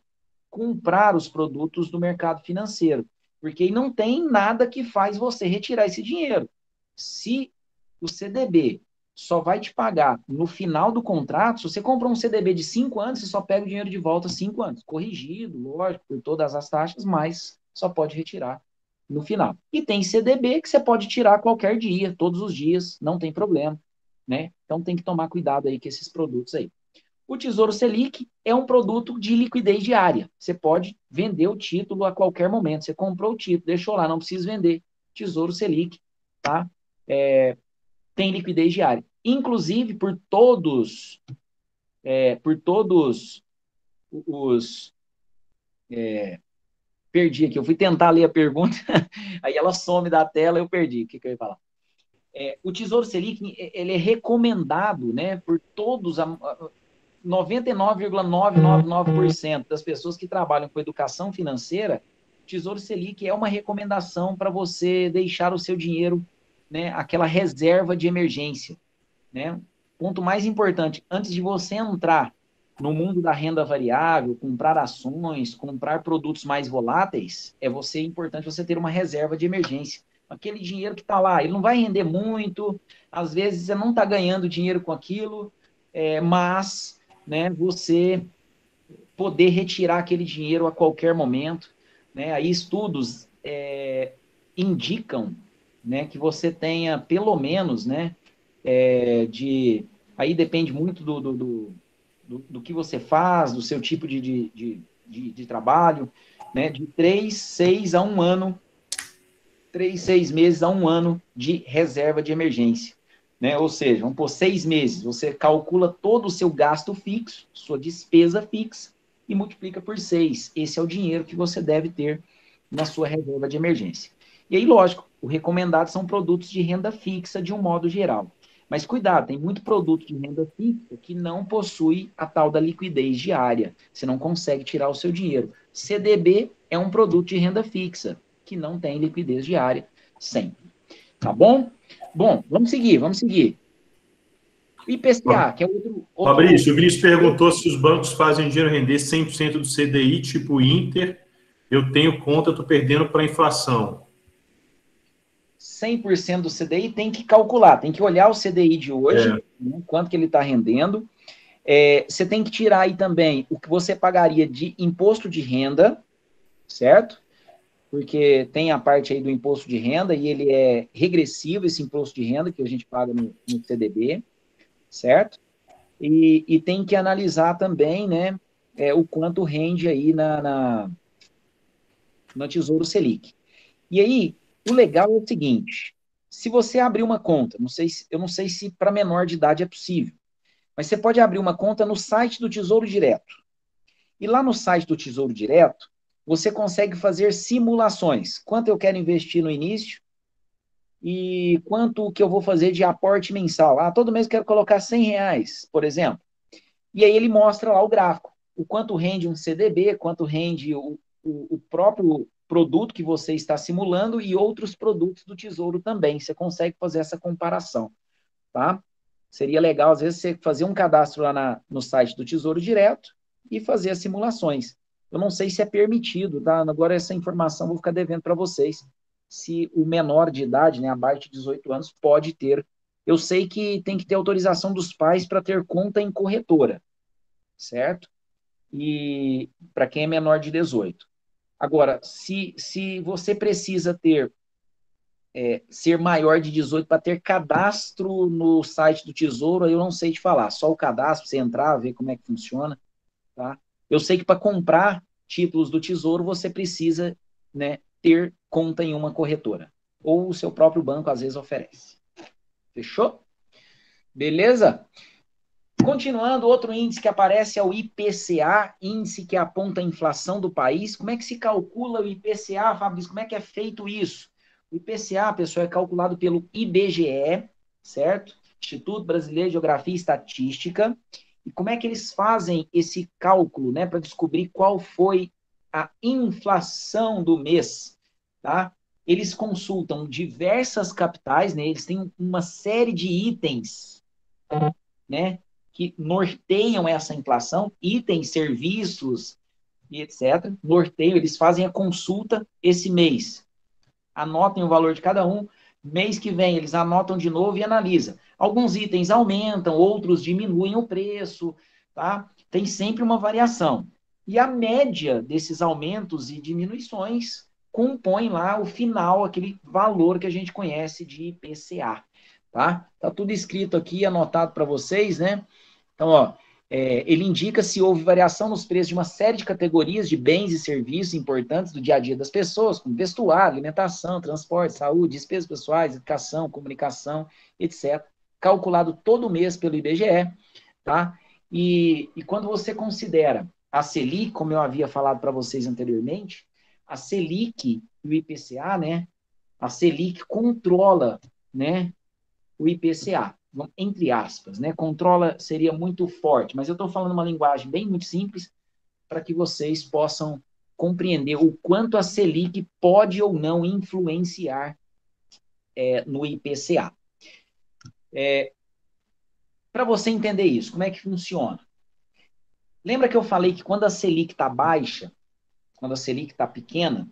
comprar os produtos do mercado financeiro. Porque não tem nada que faz você retirar esse dinheiro. Se o CDB só vai te pagar no final do contrato, se você comprou um CDB de 5 anos, você só pega o dinheiro de volta 5 anos. Corrigido, lógico, por todas as taxas, mas só pode retirar no final. E tem CDB que você pode tirar qualquer dia, todos os dias, não tem problema, né? Então tem que tomar cuidado aí com esses produtos aí. O Tesouro Selic é um produto de liquidez diária. Você pode vender o título a qualquer momento. Você comprou o título, deixou lá, não precisa vender. Tesouro Selic, tá? Tem liquidez diária. Inclusive, por todos os... Perdi aqui, eu fui tentar ler a pergunta, aí ela some da tela, eu perdi. O que eu ia falar? O Tesouro Selic, ele é recomendado, né, por todos, 99,999% das pessoas que trabalham com educação financeira, Tesouro Selic é uma recomendação para você deixar o seu dinheiro, né, aquela reserva de emergência, né? Ponto mais importante, antes de você entrar no mundo da renda variável, comprar ações, comprar produtos mais voláteis, importante você ter uma reserva de emergência. Aquele dinheiro que está lá, ele não vai render muito, às vezes você não está ganhando dinheiro com aquilo, mas, né, você poder retirar aquele dinheiro a qualquer momento, né? Aí estudos indicam, né, que você tenha pelo menos, né, aí depende muito do que você faz, do seu tipo de trabalho, né, de 3, 6 meses a um ano de reserva de emergência. Né? Ou seja, vamos por 6 meses, você calcula todo o seu gasto fixo, sua despesa fixa, e multiplica por 6. Esse é o dinheiro que você deve ter na sua reserva de emergência. E aí, lógico, o recomendado são produtos de renda fixa de um modo geral. Mas cuidado, tem muito produto de renda fixa que não possui a tal da liquidez diária. Você não consegue tirar o seu dinheiro. CDB é um produto de renda fixa que não tem liquidez diária sempre. Tá bom? Bom, vamos seguir, vamos seguir. O IPCA, que é Fabrício, o Vinícius perguntou se os bancos fazem o dinheiro render 100% do CDI, tipo Inter. Eu tenho conta, estou perdendo para a inflação. 100% do CDI tem que calcular, tem que olhar o CDI de hoje, né, quanto que ele está rendendo. Você tem que tirar aí também o que você pagaria de imposto de renda, certo? Porque tem a parte aí do imposto de renda e ele é regressivo, esse imposto de renda que a gente paga no CDB, certo? E tem que analisar também, né, o quanto rende aí no Tesouro Selic. E aí, o legal é o seguinte, se você abrir uma conta, eu não sei se para menor de idade é possível, mas você pode abrir uma conta no site do Tesouro Direto. E lá no site do Tesouro Direto, você consegue fazer simulações. Quanto eu quero investir no início e quanto que eu vou fazer de aporte mensal. Todo mês eu quero colocar R$ 100, por exemplo. E aí ele mostra lá o gráfico. O quanto rende um CDB, quanto rende o próprio produto que você está simulando e outros produtos do Tesouro também. Você consegue fazer essa comparação, tá? Seria legal, às vezes, você fazer um cadastro lá no site do Tesouro Direto e fazer as simulações. Eu não sei se é permitido, tá? Agora essa informação eu vou ficar devendo para vocês. Se o menor de idade, né, abaixo de 18 anos, pode ter. Eu sei que tem que ter autorização dos pais para ter conta em corretora, certo? e para quem é menor de 18. Agora, se você precisa ser maior de 18 para ter cadastro no site do Tesouro, aí eu não sei te falar. Só o cadastro, você entrar, ver como é que funciona, tá? Eu sei que para comprar títulos do Tesouro, você precisa, né, ter conta em uma corretora. Ou o seu próprio banco, às vezes, oferece. Fechou? Beleza? Continuando, outro índice que aparece é o IPCA, índice que aponta a inflação do país. Como é que se calcula o IPCA, Fabrício? Como é que é feito isso? O IPCA, pessoal, é calculado pelo IBGE, certo? Instituto Brasileiro de Geografia e Estatística. E como é que eles fazem esse cálculo, né, para descobrir qual foi a inflação do mês, tá? Eles consultam diversas capitais, né? Eles têm uma série de itens, né, que norteiam essa inflação, itens, serviços e etc. Norteiam, eles fazem a consulta esse mês. Anotem o valor de cada um. Mês que vem, eles anotam de novo e analisam. Alguns itens aumentam, outros diminuem o preço, tá? Tem sempre uma variação. E a média desses aumentos e diminuições compõe lá o final, aquele valor que a gente conhece de IPCA, tá? Tá tudo escrito aqui, anotado para vocês, né? Então, ó, ele indica se houve variação nos preços de uma série de categorias de bens e serviços importantes do dia a dia das pessoas, como vestuário, alimentação, transporte, saúde, despesas pessoais, educação, comunicação, etc. Calculado todo mês pelo IBGE, tá? E quando você considera a Selic, como eu havia falado para vocês anteriormente, a Selic e o IPCA, né? A Selic controla, né, o IPCA, entre aspas, né? Controla seria muito forte, mas eu estou falando uma linguagem bem muito simples para que vocês possam compreender o quanto a Selic pode ou não influenciar no IPCA. Para você entender isso, como é que funciona? Lembra que eu falei que quando a Selic está baixa, quando a Selic está pequena,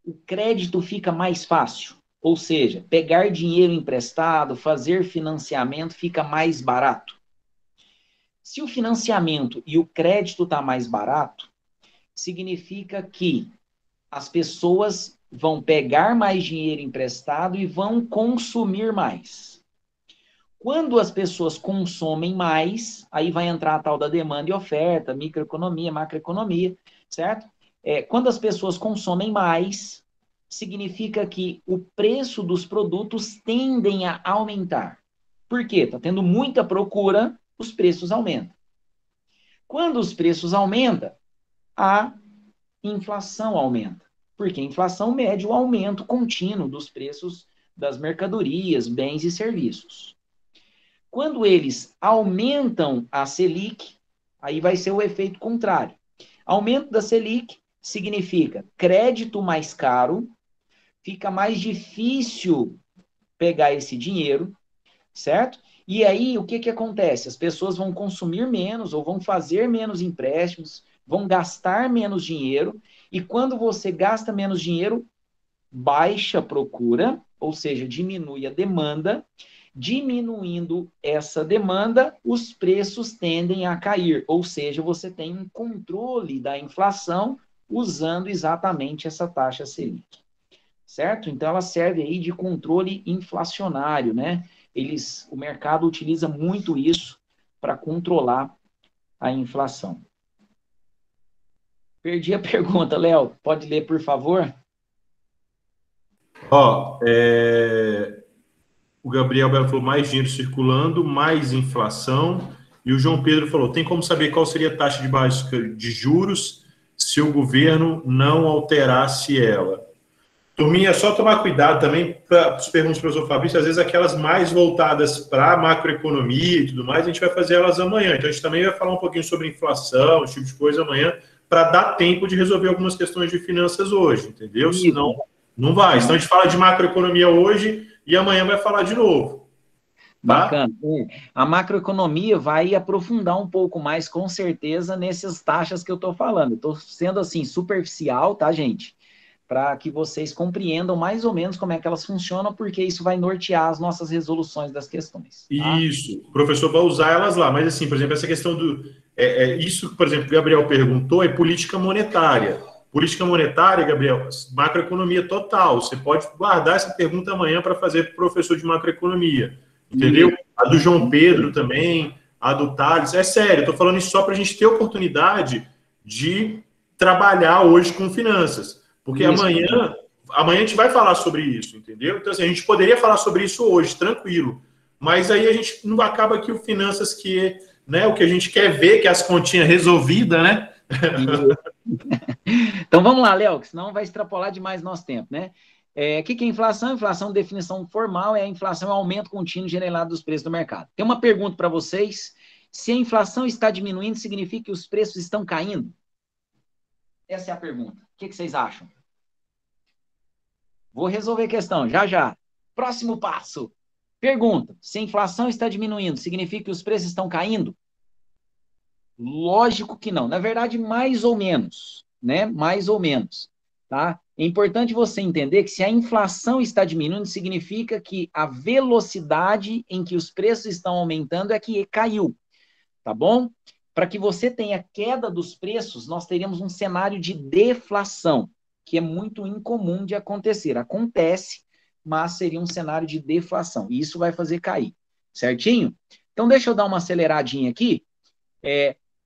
o crédito fica mais fácil. Ou seja, pegar dinheiro emprestado, fazer financiamento fica mais barato. Se o financiamento e o crédito está mais barato, significa que as pessoas vão pegar mais dinheiro emprestado e vão consumir mais. Quando as pessoas consomem mais, aí vai entrar a tal da demanda e oferta, microeconomia, macroeconomia, certo? Quando as pessoas consomem mais, significa que o preço dos produtos tendem a aumentar. Por quê? Está tendo muita procura, os preços aumentam. Quando os preços aumentam, a inflação aumenta. Porque a inflação mede o aumento contínuo dos preços das mercadorias, bens e serviços. Quando eles aumentam a Selic, aí vai ser o efeito contrário. Aumento da Selic significa crédito mais caro, fica mais difícil pegar esse dinheiro, certo? E aí, o que acontece? As pessoas vão consumir menos ou vão fazer menos empréstimos, vão gastar menos dinheiro, e quando você gasta menos dinheiro, baixa a procura, ou seja, diminui a demanda. Diminuindo essa demanda, os preços tendem a cair, ou seja, você tem um controle da inflação usando exatamente essa taxa Selic, certo? Então, ela serve aí de controle inflacionário, né? O mercado utiliza muito isso para controlar a inflação. Perdi a pergunta, Léo. Pode ler, por favor? Ó, o Gabriel Belo falou mais dinheiro circulando, mais inflação. E o João Pedro falou, tem como saber qual seria a taxa de básica de juros se o governo não alterasse ela? Turminha, é só tomar cuidado também para as perguntas do professor Fabrício, às vezes aquelas mais voltadas para a macroeconomia e tudo mais, a gente vai fazer elas amanhã. Então, a gente também vai falar um pouquinho sobre inflação, esse tipo de coisa amanhã, para dar tempo de resolver algumas questões de finanças hoje, entendeu? Isso. Senão, não vai. Então, a gente fala de macroeconomia hoje e amanhã vai falar de novo. Tá? Bacana. A macroeconomia vai aprofundar um pouco mais, com certeza, nessas taxas que eu estou falando. Estou sendo, assim, superficial, tá, gente? para que vocês compreendam mais ou menos como é que elas funcionam, porque isso vai nortear as nossas resoluções das questões. Tá? Isso, o professor vai usar elas lá, mas assim, por exemplo, essa questão do. Isso que, por exemplo, o Gabriel perguntou é política monetária. Política monetária, Gabriel, macroeconomia total. Você pode guardar essa pergunta amanhã para fazer para o professor de macroeconomia. Entendeu? A do João Pedro também, a do Thales. É sério, estou falando isso só para a gente ter oportunidade de trabalhar hoje com finanças. Porque Isso. amanhã a gente vai falar sobre isso, entendeu? Então, assim, a gente poderia falar sobre isso hoje, tranquilo. Mas aí a gente não acaba que o finanças que, né, o que a gente quer ver, que é as continhas resolvidas, né? Então vamos lá, Léo, que senão vai extrapolar demais nosso tempo, né? O que é inflação? Inflação, definição formal, é a inflação, é o aumento contínuo generado dos preços do mercado. Tem uma pergunta para vocês. Se a inflação está diminuindo, significa que os preços estão caindo? Essa é a pergunta. O que vocês acham? Vou resolver a questão, já já. Próximo passo. Pergunta: se a inflação está diminuindo, significa que os preços estão caindo? Lógico que não. Na verdade, mais ou menos, né? Mais ou menos, tá? É importante você entender que se a inflação está diminuindo, significa que a velocidade em que os preços estão aumentando é que caiu, tá bom? Para que você tenha queda dos preços, nós teríamos um cenário de deflação, que é muito incomum de acontecer. Acontece, mas seria um cenário de deflação. E isso vai fazer cair, certinho? Então, deixa eu dar uma aceleradinha aqui.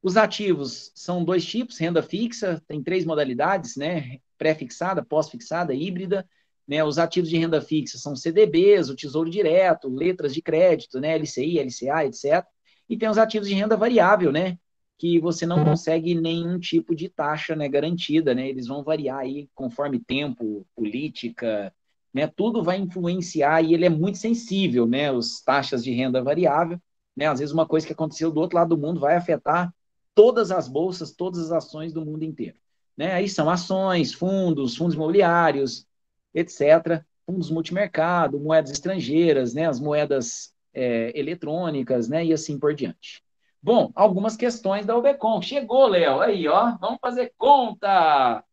Os ativos são dois tipos: renda fixa, tem 3 modalidades, né? Pré-fixada, pós-fixada, híbrida. Né? Os ativos de renda fixa são CDBs, o Tesouro Direto, letras de crédito, né? LCI, LCA, etc. E tem os ativos de renda variável, né? Que você não consegue nenhum tipo de taxa, né, garantida, né? Eles vão variar aí conforme tempo, política, né? Tudo vai influenciar e ele é muito sensível, né? As taxas de renda variável, né? Às vezes uma coisa que aconteceu do outro lado do mundo vai afetar todas as bolsas, todas as ações do mundo inteiro. Né? Aí são ações, fundos imobiliários, etc., fundos multimercado, moedas estrangeiras, né? As moedas eletrônicas, né? E assim por diante. Bom, algumas questões da UBCOM. Chegou, Léo, aí, ó, vamos fazer conta.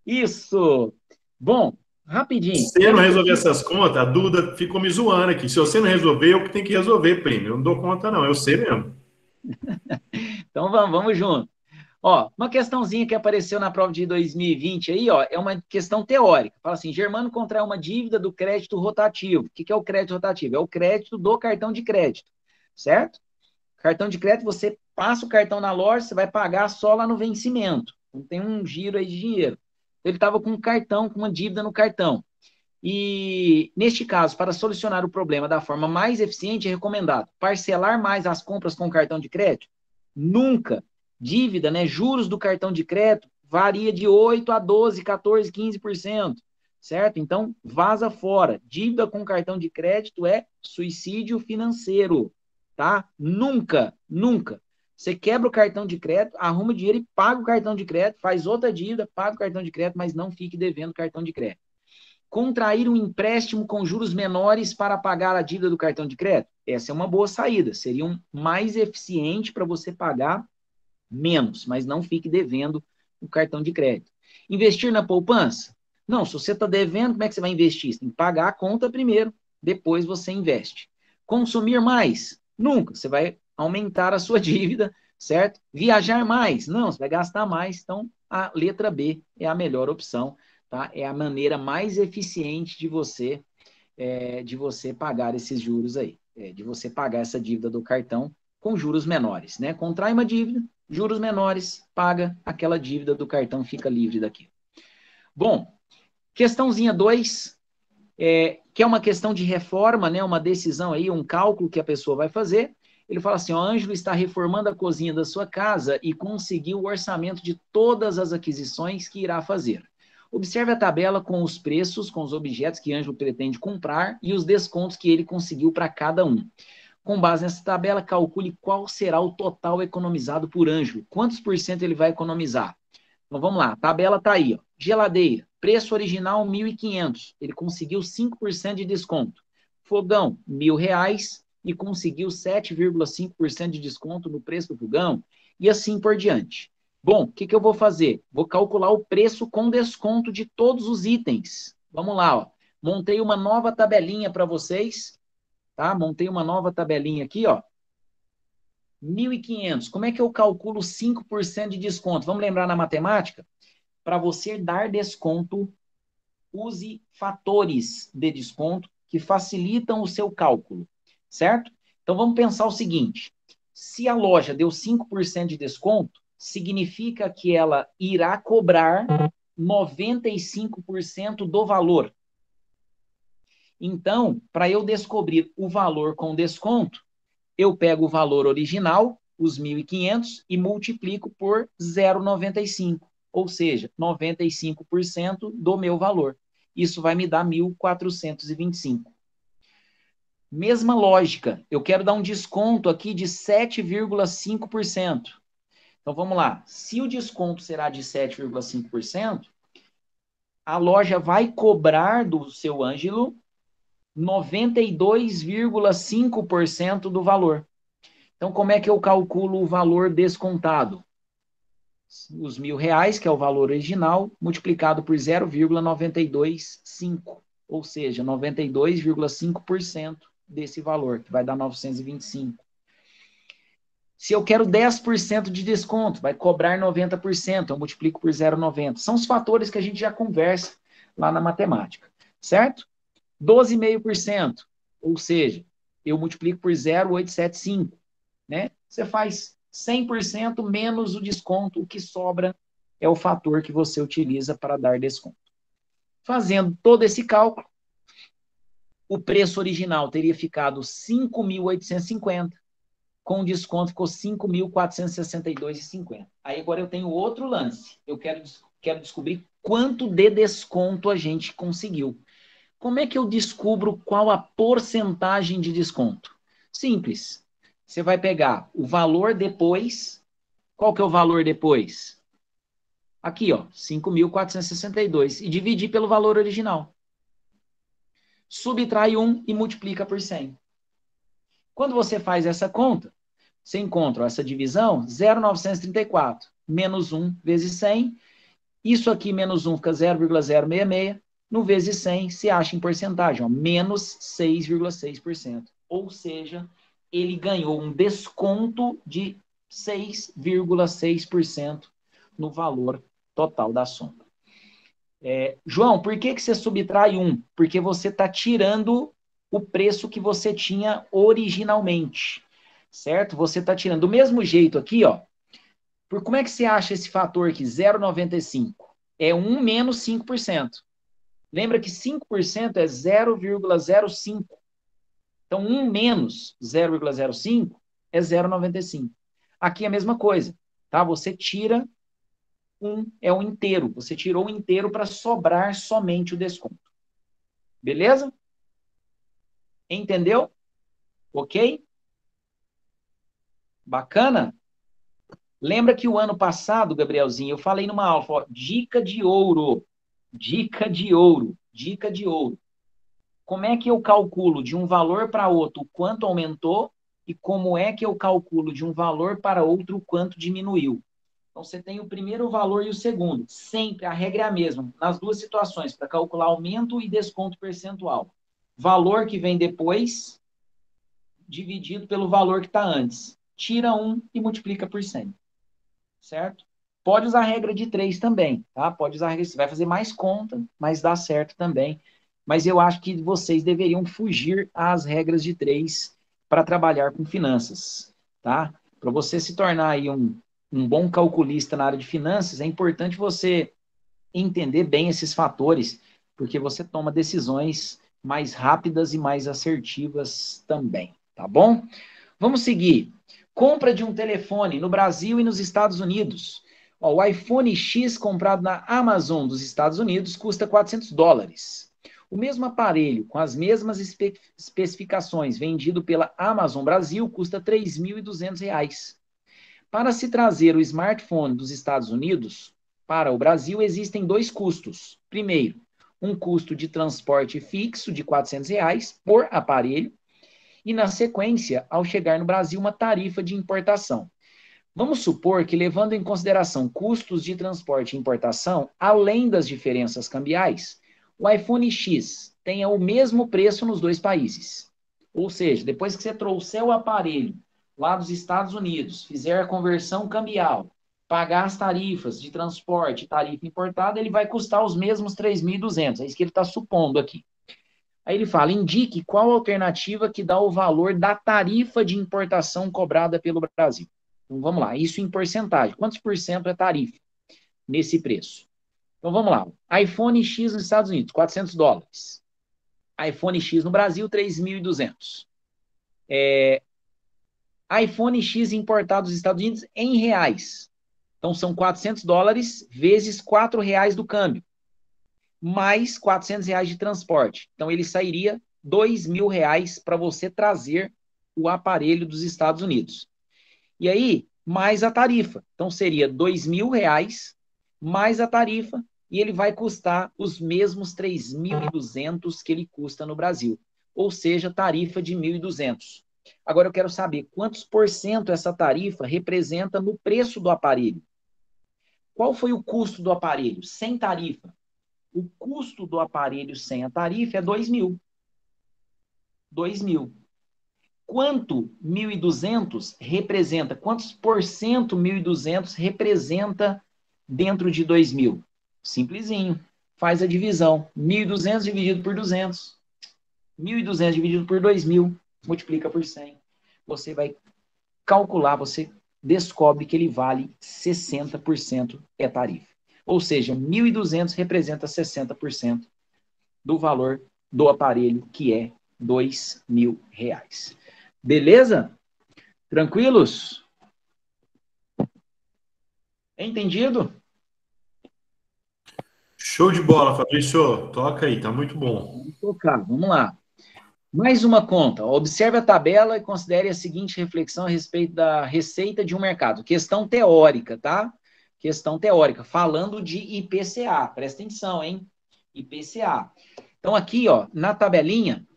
Isso. Bom, rapidinho. Se você não resolver essas contas, a Duda ficou me zoando aqui. Se você não resolver, eu que tenho que resolver, primo. Eu não dou conta, não. Eu sei mesmo. Então vamos junto. Ó, uma questãozinha que apareceu na prova de 2020 aí, ó, é uma questão teórica. Fala assim: Germano contrai uma dívida do crédito rotativo. O que é o crédito rotativo? É o crédito do cartão de crédito, certo? Cartão de crédito, você passa o cartão na loja, você vai pagar só lá no vencimento. Não tem um giro aí de dinheiro. Ele estava com um cartão, com uma dívida no cartão. E, neste caso, para solucionar o problema da forma mais eficiente, é recomendado parcelar mais as compras com cartão de crédito? Nunca. Dívida, né? Juros do cartão de crédito varia de 8 a 12, 14, 15%, certo? Então, vaza fora. Dívida com cartão de crédito é suicídio financeiro, tá? Nunca, nunca. Você quebra o cartão de crédito, arruma dinheiro e paga o cartão de crédito, faz outra dívida, paga o cartão de crédito, mas não fique devendo cartão de crédito. Contrair um empréstimo com juros menores para pagar a dívida do cartão de crédito? Essa é uma boa saída. Seria mais eficiente para você pagar menos, mas não fique devendo o cartão de crédito. Investir na poupança? Não, se você está devendo, como é que você vai investir? Você tem que pagar a conta primeiro, depois você investe. Consumir mais? Nunca. Você vai aumentar a sua dívida, certo? Viajar mais? Não, você vai gastar mais. Então, a letra B é a melhor opção. Tá? É a maneira mais eficiente de você pagar esses juros aí, de você pagar essa dívida do cartão com juros menores, né? Contrai uma dívida, juros menores, paga aquela dívida do cartão, fica livre daquilo. Bom, questãozinha 2, que é uma questão de reforma, né? Uma decisão aí, um cálculo que a pessoa vai fazer. Ele fala assim: ó, Ângelo está reformando a cozinha da sua casa e conseguiu o orçamento de todas as aquisições que irá fazer. Observe a tabela com os preços, com os objetos que Ângelo pretende comprar e os descontos que ele conseguiu para cada um. Com base nessa tabela, calcule qual será o total economizado por Ângelo. Quantos por cento ele vai economizar? Então vamos lá, a tabela está aí. Ó. Geladeira, preço original R$ 1.500. Ele conseguiu 5% de desconto. Fogão, R$ 1.000 e conseguiu 7,5% de desconto no preço do fogão. E assim por diante. Bom, o que, que eu vou fazer? Vou calcular o preço com desconto de todos os itens. Vamos lá, ó. Montei uma nova tabelinha para vocês, tá? Montei uma nova tabelinha aqui, ó. 1.500. Como é que eu calculo 5% de desconto? Vamos lembrar na matemática? Para você dar desconto, use fatores de desconto que facilitam o seu cálculo, certo? Então vamos pensar o seguinte: se a loja deu 5% de desconto, significa que ela irá cobrar 95% do valor. Então, para eu descobrir o valor com desconto, eu pego o valor original, os 1.500, e multiplico por 0,95, ou seja, 95% do meu valor. Isso vai me dar 1.425. Mesma lógica, eu quero dar um desconto aqui de 7,5%. Então vamos lá, se o desconto será de 7,5%, a loja vai cobrar do seu Ângelo 92,5% do valor. Então, como é que eu calculo o valor descontado? Os R$ 1.000, que é o valor original, multiplicado por 0,925, ou seja, 92,5% desse valor, que vai dar 925. Se eu quero 10% de desconto, vai cobrar 90%, eu multiplico por 0,90. São os fatores que a gente já conversa lá na matemática, certo? 12,5%, ou seja, eu multiplico por 0,875, né? Você faz 100% menos o desconto, o que sobra é o fator que você utiliza para dar desconto. Fazendo todo esse cálculo, o preço original teria ficado 5.850, com o desconto ficou 5.462,50. Aí agora eu tenho outro lance. Eu quero descobrir quanto de desconto a gente conseguiu. Como é que eu descubro qual a porcentagem de desconto? Simples. Você vai pegar o valor depois. Qual que é o valor depois? Aqui, ó, 5.462. E dividir pelo valor original. Subtrai 1 e multiplica por 100. Quando você faz essa conta, você encontra essa divisão, 0,934 menos 1 vezes 100. Isso aqui, menos 1, fica 0,066. No vezes 100, se acha em porcentagem, ó, menos 6,6%. Ou seja, ele ganhou um desconto de 6,6% no valor total da soma. João, por que você subtrai 1? Porque você está tirando o preço que você tinha originalmente, certo? Você está tirando do mesmo jeito aqui, ó. Como é que você acha esse fator aqui, 0,95? É 1 menos 5%. Lembra que 5% é 0,05. Então, 1 menos 0,05 é 0,95. Aqui é a mesma coisa, tá? Você tira é um inteiro. Você tirou um inteiro para sobrar somente o desconto. Beleza? Entendeu? Ok? Bacana? Lembra que o ano passado, Gabrielzinho, eu falei numa aula, ó, dica de ouro. Dica de ouro. Dica de ouro. Como é que eu calculo de um valor para outro o quanto aumentou e como é que eu calculo de um valor para outro o quanto diminuiu? Então, você tem o primeiro valor e o segundo. Sempre, a regra é a mesma, nas duas situações, para calcular aumento e desconto percentual. Valor que vem depois, dividido pelo valor que está antes. Tira 1 e multiplica por 100. Certo? Pode usar a regra de 3 também, tá? Pode usar a regra, você vai fazer mais conta, mas dá certo também. Mas eu acho que vocês deveriam fugir às regras de 3 para trabalhar com finanças, tá? Para você se tornar aí um bom calculista na área de finanças, é importante você entender bem esses fatores, porque você toma decisões mais rápidas e mais assertivas também, tá bom? Vamos seguir. Compra de um telefone no Brasil e nos Estados Unidos. Ó, o iPhone X comprado na Amazon dos Estados Unidos custa $400. O mesmo aparelho, com as mesmas especificações, vendido pela Amazon Brasil, custa R$ 3.200. Para se trazer o smartphone dos Estados Unidos para o Brasil, existem dois custos. Primeiro, um custo de transporte fixo de R$ 400 por aparelho, e, na sequência, ao chegar no Brasil, uma tarifa de importação. Vamos supor que, levando em consideração custos de transporte e importação, além das diferenças cambiais, o iPhone X tenha o mesmo preço nos dois países. Ou seja, depois que você trouxer o aparelho lá dos Estados Unidos, fizer a conversão cambial, pagar as tarifas de transporte, tarifa importada, ele vai custar os mesmos 3.200. É isso que ele está supondo aqui. Aí ele fala, indique qual alternativa que dá o valor da tarifa de importação cobrada pelo Brasil. Então, vamos lá, isso em porcentagem. Quantos por cento é tarifa nesse preço? Então, vamos lá. iPhone X nos Estados Unidos, $400. iPhone X no Brasil, 3.200. iPhone X importado dos Estados Unidos em reais. Então, são $400 vezes R$ 4 do câmbio, mais R$ 400 de transporte. Então, ele sairia R$ 2.000 para você trazer o aparelho dos Estados Unidos. E aí, mais a tarifa. Então, seria R$ 2.000 mais a tarifa, e ele vai custar os mesmos 3.200 que ele custa no Brasil. Ou seja, tarifa de 1.200. Agora, eu quero saber quantos por cento essa tarifa representa no preço do aparelho. Qual foi o custo do aparelho sem tarifa? O custo do aparelho sem a tarifa é 2.000. 2.000. Quanto 1.200 representa? Quantos por cento 1.200 representa dentro de 2.000? Simplesinho. Faz a divisão. 1.200 dividido por 200. 1.200 dividido por 2.000. Multiplica por 100. Você vai calcular, você descobre que ele vale 60% é tarifa. Ou seja, 1.200 representa 60% do valor do aparelho, que é R$ 2.000. Beleza? Tranquilos? Entendido? Show de bola, Fabrício. Toca aí, tá muito bom. Vamos tocar, vamos lá. Mais uma conta. Observe a tabela e considere a seguinte reflexão a respeito da receita de um mercado. Questão teórica, tá? Questão teórica, falando de IPCA. Presta atenção, hein? IPCA. Então, aqui, ó, na tabelinha,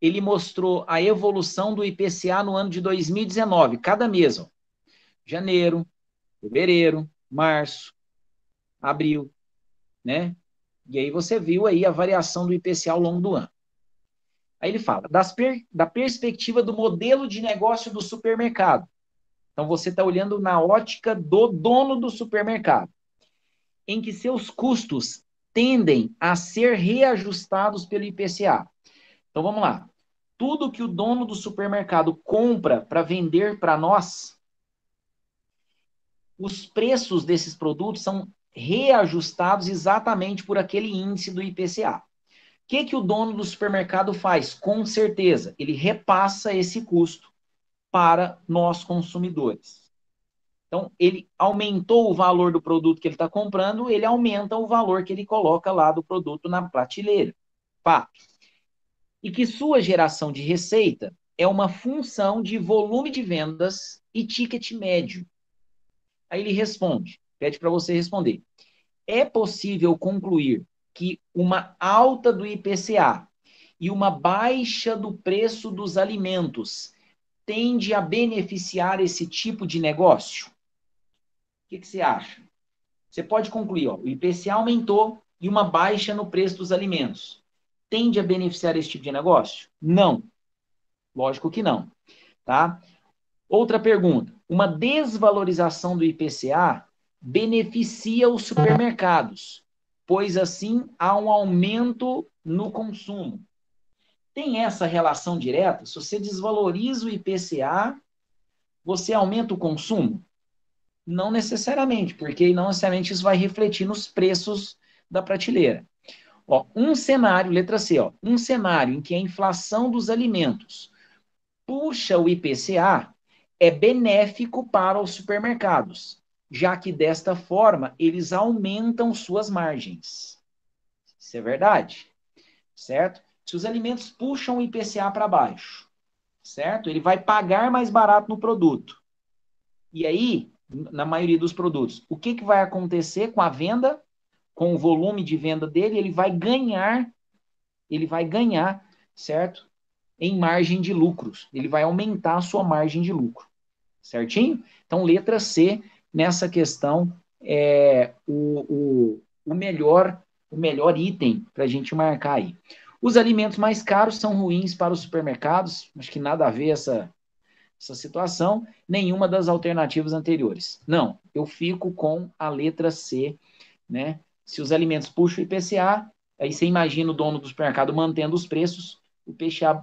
ele mostrou a evolução do IPCA no ano de 2019, cada mês, ó. Janeiro, fevereiro, março, abril, né? E aí você viu aí a variação do IPCA ao longo do ano. Aí ele fala, da perspectiva do modelo de negócio do supermercado. Então, você está olhando na ótica do dono do supermercado, em que seus custos tendem a ser reajustados pelo IPCA. Então, vamos lá. Tudo que o dono do supermercado compra para vender para nós, os preços desses produtos são reajustados exatamente por aquele índice do IPCA. O que o dono do supermercado faz? Com certeza, ele repassa esse custo para nós consumidores. Então, ele aumentou o valor do produto que ele está comprando, ele aumenta o valor que ele coloca lá do produto na prateleira. Fato. E que sua geração de receita é uma função de volume de vendas e ticket médio. Aí ele responde, pede para você responder. É possível concluir que uma alta do IPCA e uma baixa do preço dos alimentos tende a beneficiar esse tipo de negócio? O que você acha? Você pode concluir, ó, o IPCA aumentou e uma baixa no preço dos alimentos. Tende a beneficiar esse tipo de negócio? Não. Lógico que não. Tá? Outra pergunta. Uma desvalorização do IPCA beneficia os supermercados, pois assim há um aumento no consumo. Tem essa relação direta? Se você desvaloriza o IPCA, você aumenta o consumo? Não necessariamente, porque não necessariamente isso vai refletir nos preços da prateleira. Ó, um cenário, letra C, ó, um cenário em que a inflação dos alimentos puxa o IPCA é benéfico para os supermercados, já que desta forma eles aumentam suas margens. Isso é verdade, certo? Se os alimentos puxam o IPCA para baixo, certo? Ele vai pagar mais barato no produto. E aí, na maioria dos produtos, o que vai acontecer com a venda? Com o volume de venda dele, ele vai ganhar, certo? Em margem de lucros. Ele vai aumentar a sua margem de lucro, certinho? Então, letra C, nessa questão, é o melhor item para a gente marcar aí. Os alimentos mais caros são ruins para os supermercados, acho que nada a ver essa situação, nenhuma das alternativas anteriores. Não, eu fico com a letra C, né? Se os alimentos puxam o IPCA, aí você imagina o dono do supermercado mantendo os preços, o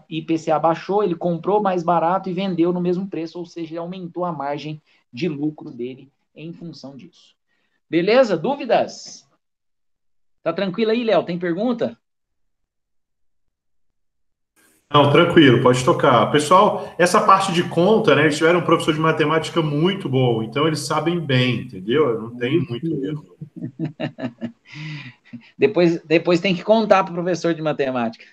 IPCA baixou, ele comprou mais barato e vendeu no mesmo preço, ou seja, ele aumentou a margem de lucro dele em função disso. Beleza? Dúvidas? Tá tranquilo aí, Léo? Tem pergunta? Não, tranquilo, pode tocar. Pessoal, essa parte de conta, né? Eles tiveram um professor de matemática muito bom, então eles sabem bem, entendeu? Não tem muito erro. Depois tem que contar para o professor de matemática.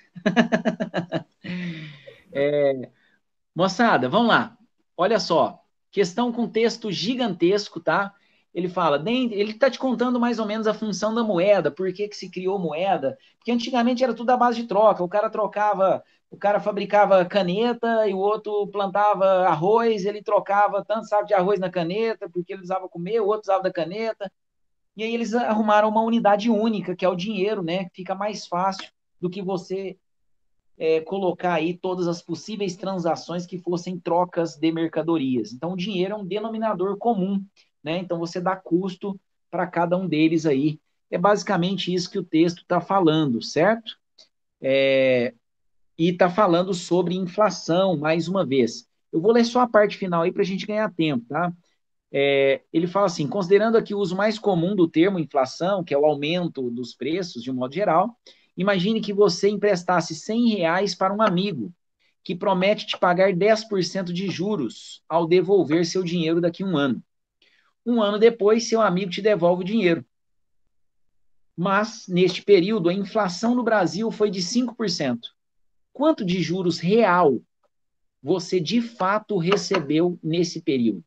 Moçada, vamos lá. Olha só, questão com texto gigantesco, tá? Ele fala, ele está te contando mais ou menos a função da moeda, por que que se criou moeda, porque antigamente era tudo à base de troca, o cara fabricava caneta e o outro plantava arroz, ele trocava tanto saco de arroz na caneta, porque ele precisava comer, o outro precisava da caneta, e aí eles arrumaram uma unidade única, que é o dinheiro, né? Fica mais fácil do que você colocar aí todas as possíveis transações que fossem trocas de mercadorias. Então, o dinheiro é um denominador comum, né? Então, você dá custo para cada um deles aí. É basicamente isso que o texto está falando, certo? E está falando sobre inflação, mais uma vez. Eu vou ler só a parte final aí para a gente ganhar tempo, tá? Ele fala assim, considerando aqui o uso mais comum do termo inflação, que é o aumento dos preços de um modo geral, imagine que você emprestasse R$ 100 para um amigo que promete te pagar 10% de juros ao devolver seu dinheiro daqui a um ano. Um ano depois, seu amigo te devolve o dinheiro. Mas, neste período, a inflação no Brasil foi de 5%. Quanto de juros real você de fato recebeu nesse período?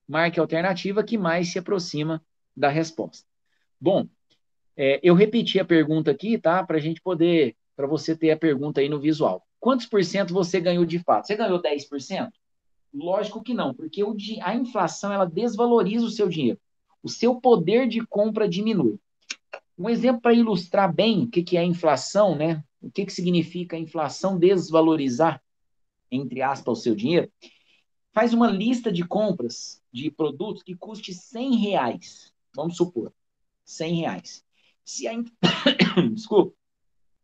Marque a alternativa que mais se aproxima da resposta. Bom, eu repeti a pergunta aqui, tá? Para você ter a pergunta aí no visual. Quantos por cento você ganhou de fato? Você ganhou 10%? Lógico que não, porque a inflação ela desvaloriza o seu dinheiro. O seu poder de compra diminui. Um exemplo para ilustrar bem o que é a inflação, né? O que significa a inflação desvalorizar, entre aspas, o seu dinheiro. Faz uma lista de compras de produtos que custe R$ 100. Vamos supor, R$ 100. Se a... Desculpa,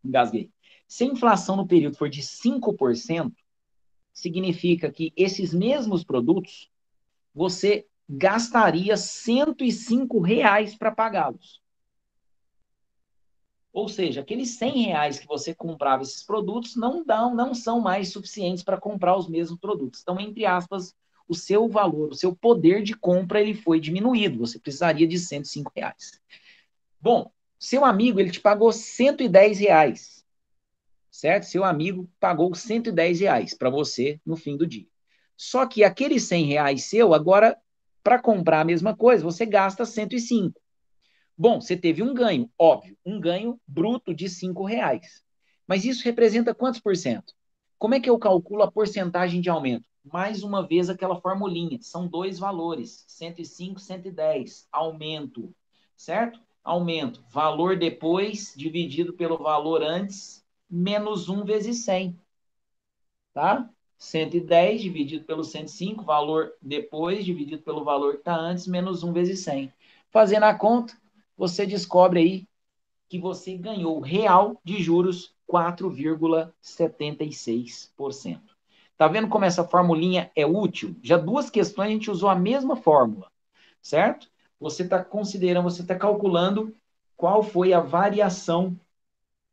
engasguei. Se a inflação no período for de 5%, significa que esses mesmos produtos você gastaria R$ 105 para pagá-los. Ou seja, aqueles R$ 100 que você comprava esses produtos não são mais suficientes para comprar os mesmos produtos. Então, entre aspas, o seu valor, o seu poder de compra, ele foi diminuído. Você precisaria de R$ 105. Bom, seu amigo, ele te pagou R$ 110, certo? Seu amigo pagou R$ 110 para você no fim do dia. Só que aqueles R$ 100 seu, agora, para comprar a mesma coisa, você gasta 105. Bom, você teve um ganho, óbvio, um ganho bruto de R$ 5. Mas isso representa quantos por cento? Como é que eu calculo a porcentagem de aumento? Mais uma vez aquela formulinha, são dois valores, 105, 110, aumento, certo? Aumento, valor depois dividido pelo valor antes, menos 1 vezes 100, tá? 110 dividido pelo 105, valor depois dividido pelo valor que está antes, menos 1 vezes 100. Fazendo a conta, você descobre aí que você ganhou real de juros 4,76%. Tá vendo como essa formulinha é útil? Já duas questões a gente usou a mesma fórmula, certo? Você está considerando, você está calculando qual foi a variação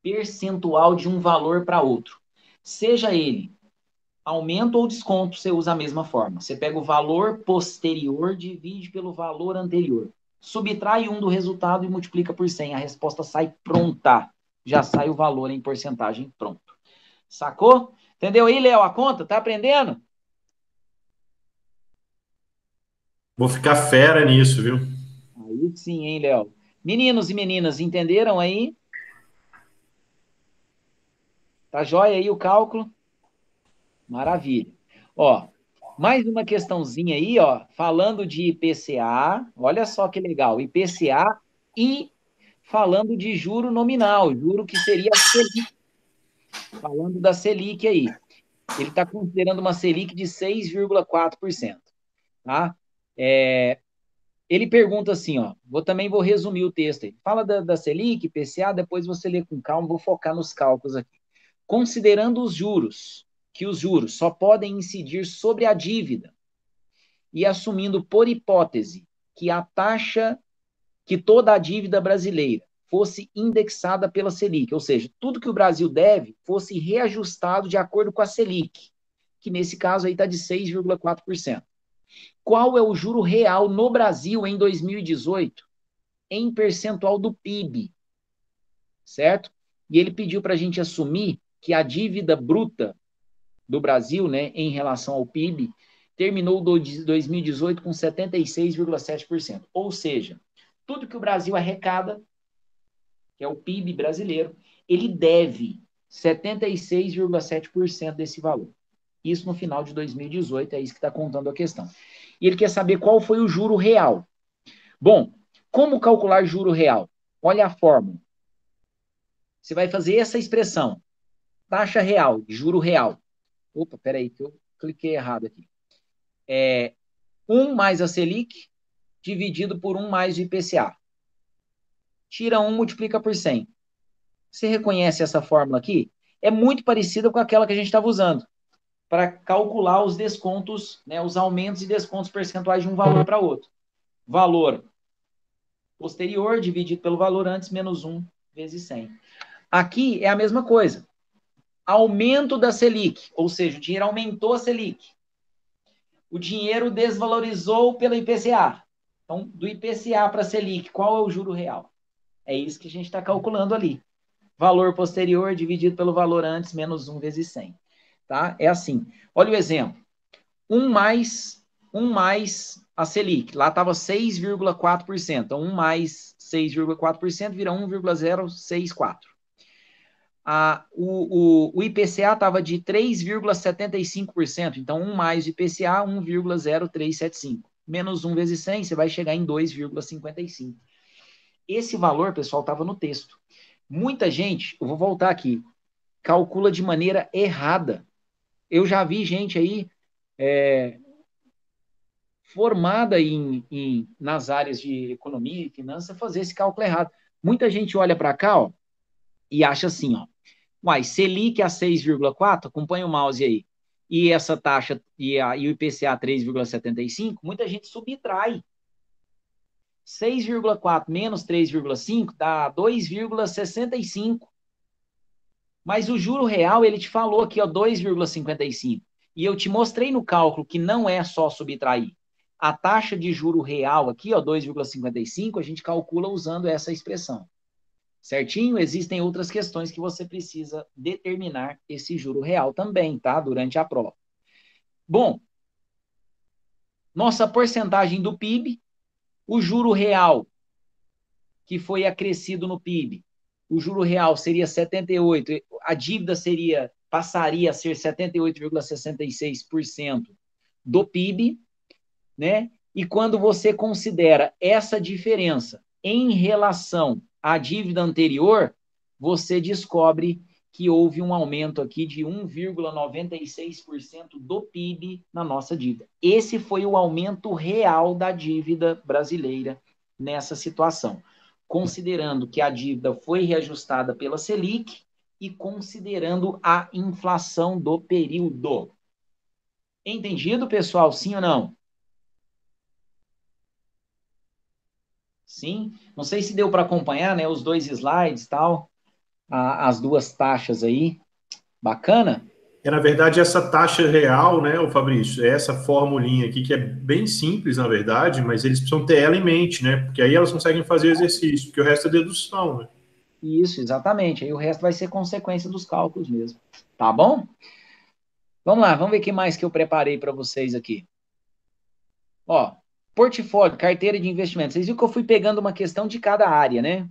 percentual de um valor para outro. Seja ele aumento ou desconto, você usa a mesma forma. Você pega o valor posterior, divide pelo valor anterior. Subtrai um do resultado e multiplica por 100. A resposta sai pronta. Já sai o valor em porcentagem pronto. Sacou? Entendeu aí, Léo, a conta? Tá aprendendo? Vou ficar fera nisso, viu? Aí sim, hein, Léo? Meninos e meninas, entenderam aí? Tá jóia aí o cálculo? Maravilha. Ó, Mais uma questãozinha aí, ó, falando de IPCA, olha só que legal, IPCA e falando de juro nominal, juro que seria a Selic, falando da Selic aí. Ele está considerando uma Selic de 6,4%, tá? Ele pergunta assim, ó, também vou resumir o texto aí. Fala da Selic, IPCA, depois você lê com calma, vou focar nos cálculos aqui. Considerando os juros, que os juros só podem incidir sobre a dívida, e assumindo por hipótese que a taxa, que toda a dívida brasileira fosse indexada pela Selic, ou seja, tudo que o Brasil deve fosse reajustado de acordo com a Selic, que nesse caso aí está de 6,4%. Qual é o juro real no Brasil em 2018 em percentual do PIB, certo? E ele pediu para a gente assumir que a dívida bruta do Brasil, né, em relação ao PIB, terminou 2018 com 76,7%. Ou seja, tudo que o Brasil arrecada, que é o PIB brasileiro, ele deve 76,7% desse valor. Isso no final de 2018, é isso que está contando a questão. E ele quer saber qual foi o juro real. Bom, como calcular juro real? Olha a fórmula. Você vai fazer essa expressão, taxa real, juro real. Opa, peraí, que eu cliquei errado aqui. 1 mais a Selic, dividido por 1 mais o IPCA. Tira 1, multiplica por 100. Você reconhece essa fórmula aqui? É muito parecida com aquela que a gente estava usando para calcular os descontos, né, os aumentos e descontos percentuais de um valor para outro. Valor posterior dividido pelo valor antes, menos 1 vezes 100. Aqui é a mesma coisa. Aumento da Selic, ou seja, o dinheiro aumentou a Selic. O dinheiro desvalorizou pela IPCA. Então, do IPCA para a Selic, qual é o juro real? É isso que a gente está calculando ali. Valor posterior dividido pelo valor antes, menos 1 vezes 100. Tá? É assim. Olha o exemplo. 1 mais a Selic. Lá estava 6,4%. Então, 1 mais 6,4% vira 1,064. O IPCA estava de 3,75%. Então, 1 mais o IPCA, 1,0375. Menos 1 vezes 100, você vai chegar em 2,55. Esse valor, pessoal, estava no texto. Muita gente, eu vou voltar aqui, calcula de maneira errada. Eu já vi gente aí formada nas áreas de economia e finanças fazer esse cálculo errado. Muita gente olha para cá, ó, e acha assim, ó, uai, Selic a 6,4, acompanha o mouse aí, e essa taxa, e o IPCA 3,75, muita gente subtrai. 6,4 menos 3,5 dá 2,65. Mas o juro real, ele te falou aqui, ó, 2,55. E eu te mostrei no cálculo que não é só subtrair. A taxa de juro real aqui, ó, 2,55, a gente calcula usando essa expressão. Certinho? Existem outras questões que você precisa determinar esse juro real também, tá? Durante a prova. Bom, nossa porcentagem do PIB, o juro real que foi acrescido no PIB, o juro real seria 78, a dívida passaria a ser 78,66% do PIB, né? E quando você considera essa diferença em relação à dívida anterior, você descobre que houve um aumento aqui de 1,96% do PIB na nossa dívida. Esse foi o aumento real da dívida brasileira nessa situação, considerando que a dívida foi reajustada pela Selic e considerando a inflação do período. Entendido, pessoal? Sim ou não? Sim. Não sei se deu para acompanhar, né? Os dois slides e tal, as duas taxas aí. Bacana? Na verdade, essa taxa real, né, o Fabrício, é essa formulinha aqui que é bem simples, na verdade, mas eles precisam ter ela em mente, né? Porque aí elas conseguem fazer exercício, porque o resto é dedução, né? Isso, exatamente. Aí o resto vai ser consequência dos cálculos mesmo. Tá bom? Vamos lá, vamos ver o que mais que eu preparei para vocês aqui. Ó, portfólio, carteira de investimentos. Vocês viram que eu fui pegando uma questão de cada área, né?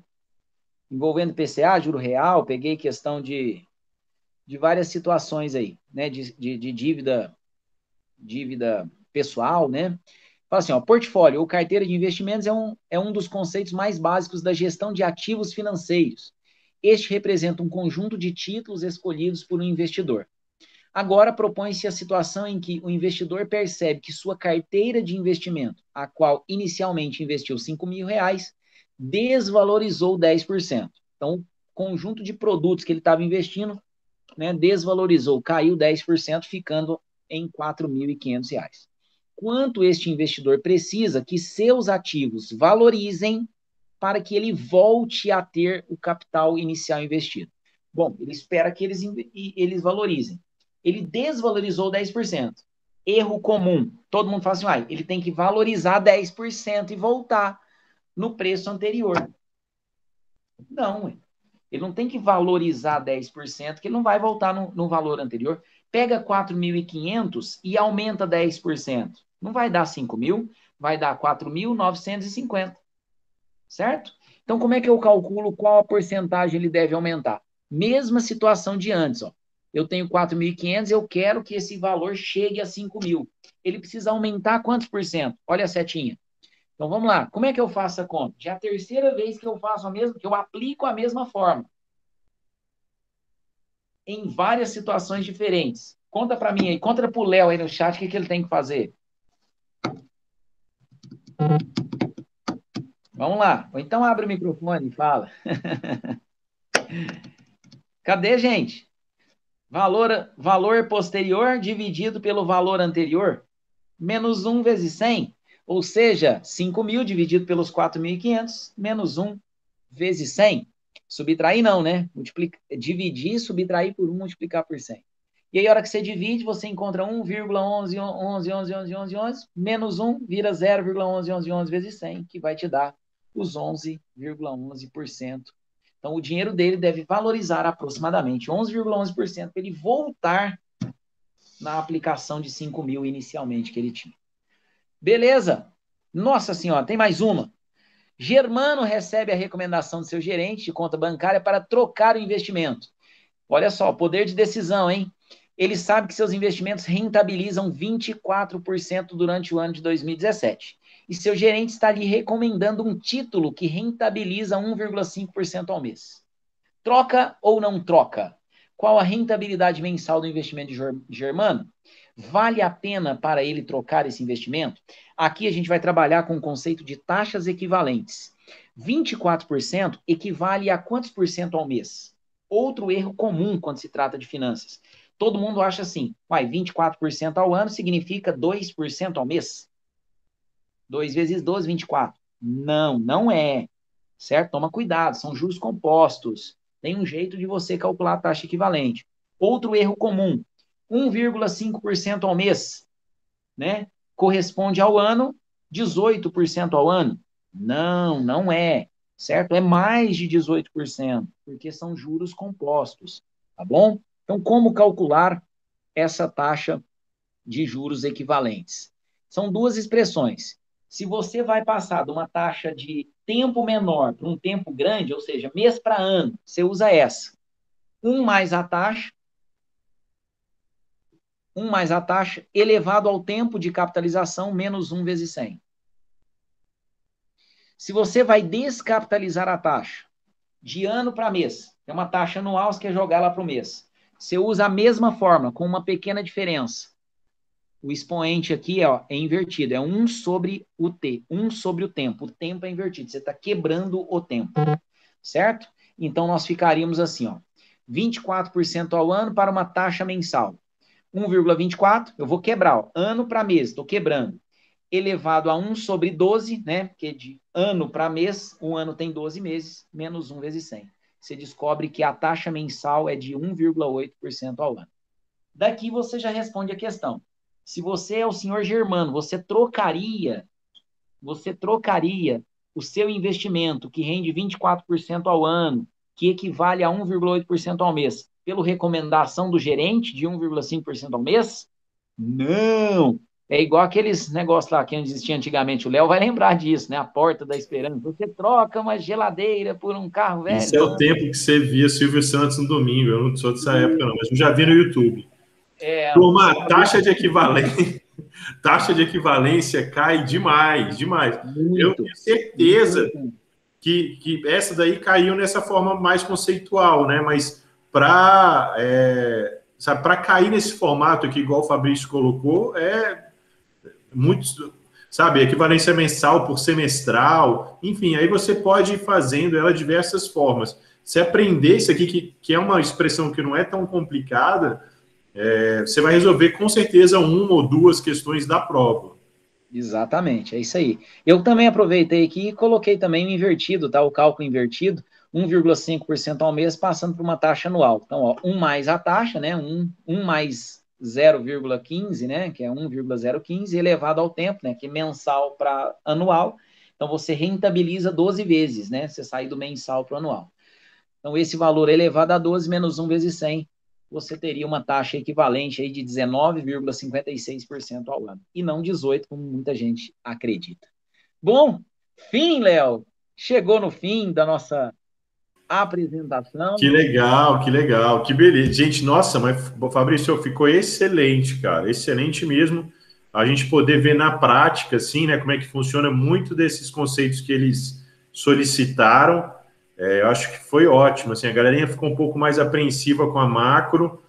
Envolvendo PCA, juro real, peguei questão de várias situações aí, né? De dívida dívida pessoal, né? Fala assim, ó, portfólio ou carteira de investimentos é um dos conceitos mais básicos da gestão de ativos financeiros. Este representa um conjunto de títulos escolhidos por um investidor. Agora propõe-se a situação em que o investidor percebe que sua carteira de investimento, a qual inicialmente investiu R$ 5.000, desvalorizou 10%. Então, o conjunto de produtos que ele estava investindo, né, desvalorizou, caiu 10%, ficando em R$ 4.500. Quanto este investidor precisa que seus ativos valorizem para que ele volte a ter o capital inicial investido? Bom, ele espera que eles valorizem. Ele desvalorizou 10%. Erro comum. Todo mundo fala assim, ele tem que valorizar 10% e voltar no preço anterior. Não, ele não tem que valorizar 10%, que ele não vai voltar no valor anterior. Pega 4.500 e aumenta 10%. Não vai dar 5.000, vai dar 4.950. Certo? Então, como é que eu calculo qual a porcentagem ele deve aumentar? Mesma situação de antes, ó. Eu tenho 4.500, eu quero que esse valor chegue a 5.000. Ele precisa aumentar quantos por cento? Olha a setinha. Então, vamos lá. Como é que eu faço a conta? Já é a terceira vez que eu faço que eu aplico a mesma forma. Em várias situações diferentes. Conta para mim aí, conta para o Léo aí no chat o que ele tem que fazer. Vamos lá. Ou então abre o microfone e fala. Cadê, gente? Valor posterior dividido pelo valor anterior, menos 1 vezes 100, ou seja, 5.000 dividido pelos 4.500, menos 1 vezes 100. Subtrair não, né? Dividir, subtrair por 1, multiplicar por 100. E aí, a hora que você divide, você encontra 1,11111111, menos 1 vira 0,111111 vezes 100, que vai te dar os 11,11%. Então, o dinheiro dele deve valorizar aproximadamente 11,11% para ele voltar na aplicação de 5.000 inicialmente que ele tinha. Beleza? Nossa Senhora, tem mais uma. Germano recebe a recomendação do seu gerente de conta bancária para trocar o investimento. Olha só, poder de decisão, hein? Ele sabe que seus investimentos rentabilizam 24% durante o ano de 2017. E seu gerente está lhe recomendando um título que rentabiliza 1,5% ao mês. Troca ou não troca? Qual a rentabilidade mensal do investimento de Germano? Vale a pena para ele trocar esse investimento? Aqui a gente vai trabalhar com o conceito de taxas equivalentes. 24% equivale a quantos por cento ao mês? Outro erro comum quando se trata de finanças. Todo mundo acha assim, 24% ao ano significa 2% ao mês. 2 vezes 12, 24. Não, não é. Certo? Toma cuidado, são juros compostos. Tem um jeito de você calcular a taxa equivalente. Outro erro comum, 1,5% ao mês, né? Corresponde ao ano, 18% ao ano. Não, não é. Certo? É mais de 18%, porque são juros compostos. Tá bom? Então, como calcular essa taxa de juros equivalentes? São duas expressões. Se você vai passar de uma taxa de tempo menor para um tempo grande, ou seja, mês para ano, você usa essa. 1 mais a taxa elevado ao tempo de capitalização menos 1 vezes 100. Se você vai descapitalizar a taxa de ano para mês, é uma taxa anual, você quer jogar lá para o mês. Você usa a mesma forma, com uma pequena diferença. O expoente aqui é invertido, é 1 sobre o t, 1 sobre o tempo. O tempo é invertido, você está quebrando o tempo, certo? Então, nós ficaríamos assim, 24% ao ano para uma taxa mensal. 1,24, eu vou quebrar, ano para mês, estou quebrando. Elevado a 1 sobre 12, né? Porque de ano para mês, um ano tem 12 meses, menos 1 vezes 100. Você descobre que a taxa mensal é de 1,8% ao ano. Daqui você já responde a questão. Se você é o senhor Germano, você trocaria o seu investimento, que rende 24% ao ano, que equivale a 1,8% ao mês, pela recomendação do gerente de 1,5% ao mês? Não! É igual aqueles negócios lá que existia antigamente. O Léo vai lembrar disso, né? A Porta da Esperança. Você troca uma geladeira por um carro velho. Isso é o tempo que você via Silvio Santos no domingo. Eu não sou dessa época, não, mas eu já vi no YouTube. Turma, taxa de equivalência. Taxa de equivalência cai demais, demais. Eu Muito. tenho certeza Muito. que essa daí caiu nessa forma mais conceitual, né? Mas para cair nesse formato aqui, igual o Fabrício colocou, é muito, sabe, equivalência mensal por semestral, enfim, aí você pode ir fazendo ela de diversas formas. Se aprender isso aqui, que é uma expressão que não é tão complicada, você vai resolver com certeza uma ou duas questões da prova. Exatamente, é isso aí. Eu também aproveitei aqui e coloquei também o invertido, tá? O cálculo invertido, 1,5% ao mês, passando por uma taxa anual. Então, ó, 1 mais a taxa, né? 1 mais 0,15, né? Que é 1,015, elevado ao tempo, né? Que é mensal para anual. Então, você rentabiliza 12 vezes, né? Você sai do mensal para o anual. Então, esse valor elevado a 12 menos 1 vezes 100, você teria uma taxa equivalente aí de 19,56% ao ano, e não 18%, como muita gente acredita. Bom, fim, Léo. Chegou no fim da nossa apresentação. Que beleza. Gente, nossa, mas Fabrício, ficou excelente, cara, excelente mesmo. A gente poder ver na prática, assim, né, como é que funciona muito desses conceitos que eles solicitaram. Eu acho que foi ótimo, assim, a galerinha ficou um pouco mais apreensiva com a macro.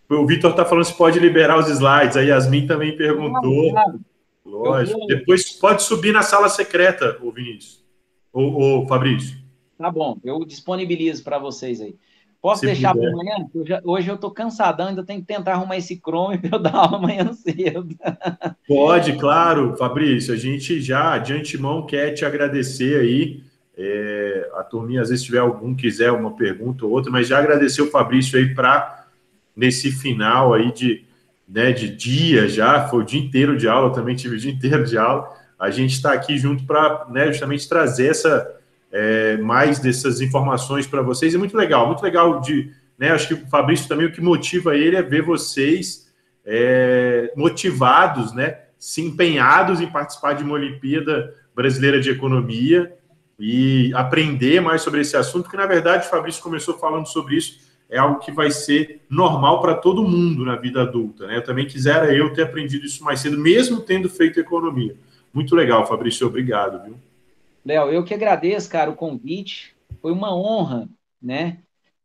O Vitor está falando se pode liberar os slides, a Yasmin também Claro, perguntou. claro. Eu Lógico. vou. Depois pode subir na sala secreta, o Vinícius. O Fabrício, Tá bom, eu disponibilizo para vocês aí. Posso se deixar para puder. amanhã? Hoje eu estou cansadão, ainda tenho que tentar arrumar esse Chrome para eu dar aula amanhã cedo. Pode, claro, Fabrício. A gente já de antemão quer te agradecer aí. A turminha, às vezes, tiver algum quiser uma pergunta ou outra, mas já agradecer o Fabrício aí para nesse final aí de dia já, foi o dia inteiro de aula, eu também tive o dia inteiro de aula. A gente está aqui junto para, né, justamente trazer mais dessas informações para vocês. É muito legal de, né, acho que o Fabrício também o que motiva ele é ver vocês motivados, né, se empenhados em participar de uma Olimpíada Brasileira de Economia e aprender mais sobre esse assunto, que na verdade o Fabrício começou falando sobre isso, é algo que vai ser normal para todo mundo na vida adulta, né? Eu também quisera eu ter aprendido isso mais cedo, mesmo tendo feito economia. Muito legal, Fabrício, obrigado, viu? Léo, eu que agradeço, cara, o convite. Foi uma honra, né,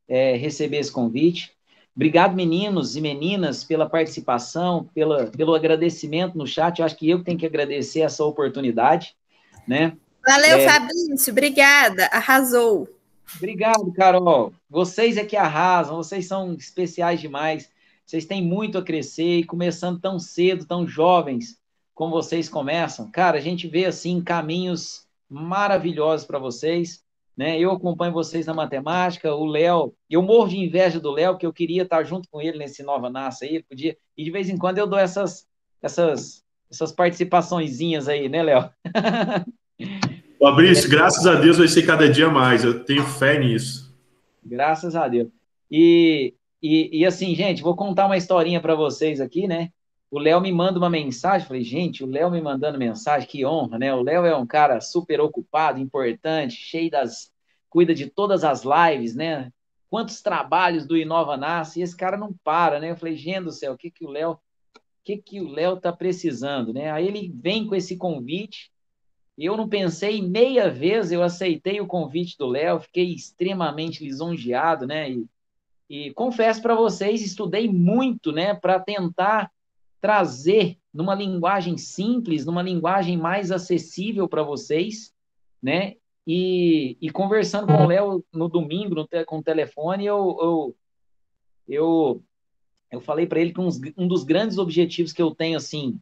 receber esse convite. Obrigado, meninos e meninas, pela participação, pelo agradecimento no chat. Eu acho que eu tenho que agradecer essa oportunidade, né? Valeu, Fabrício. Obrigada. Arrasou. Obrigado, Carol. Vocês é que arrasam, vocês são especiais demais. Vocês têm muito a crescer e começando tão cedo, tão jovens como vocês começam. Cara, a gente vê assim caminhos maravilhosos para vocês, né? Eu acompanho vocês na matemática, o Léo, eu morro de inveja do Léo, que eu queria estar junto com ele nesse Nova Nassa aí, podia. E de vez em quando eu dou essas participaçõezinhas aí, né, Léo? Fabrício, graças a Deus vai ser cada dia mais, eu tenho fé nisso. Graças a Deus. E assim, gente, vou contar uma historinha para vocês aqui, né? O Léo me manda uma mensagem, falei, gente, o Léo me mandando mensagem, que honra, né? O Léo é um cara super ocupado, importante, cuida de todas as lives, né? Quantos trabalhos do Inova Nasce, e esse cara não para, né? Eu falei, gente do céu, o que o Léo tá precisando, né? Aí ele vem com esse convite. Eu não pensei meia vez, eu aceitei o convite do Léo, fiquei extremamente lisonjeado, né? E confesso para vocês, estudei muito, né, para tentar trazer numa linguagem simples, numa linguagem mais acessível para vocês, né? E conversando com o Léo no domingo, com o telefone, eu falei para ele que um dos grandes objetivos que eu tenho, assim,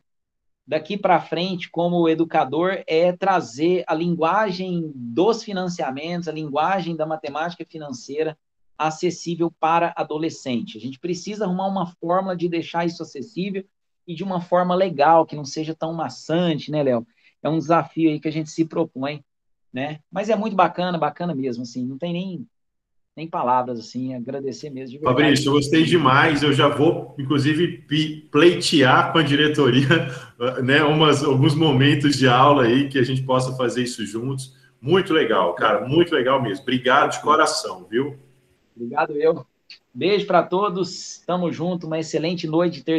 daqui para frente, como educador, é trazer a linguagem dos financiamentos, a linguagem da matemática financeira acessível para adolescente. A gente precisa arrumar uma fórmula de deixar isso acessível e de uma forma legal, que não seja tão maçante, né, Léo? É um desafio aí que a gente se propõe, né? Mas é muito bacana, bacana mesmo, assim, não tem nem palavras, assim, agradecer mesmo, de verdade. Fabrício, eu gostei demais. Eu já vou, inclusive, pleitear com a diretoria, né, alguns momentos de aula aí que a gente possa fazer isso juntos. Muito legal, cara, muito legal mesmo. Obrigado de coração, viu? Obrigado, eu. Beijo para todos. Tamo junto. Uma excelente noite de terça.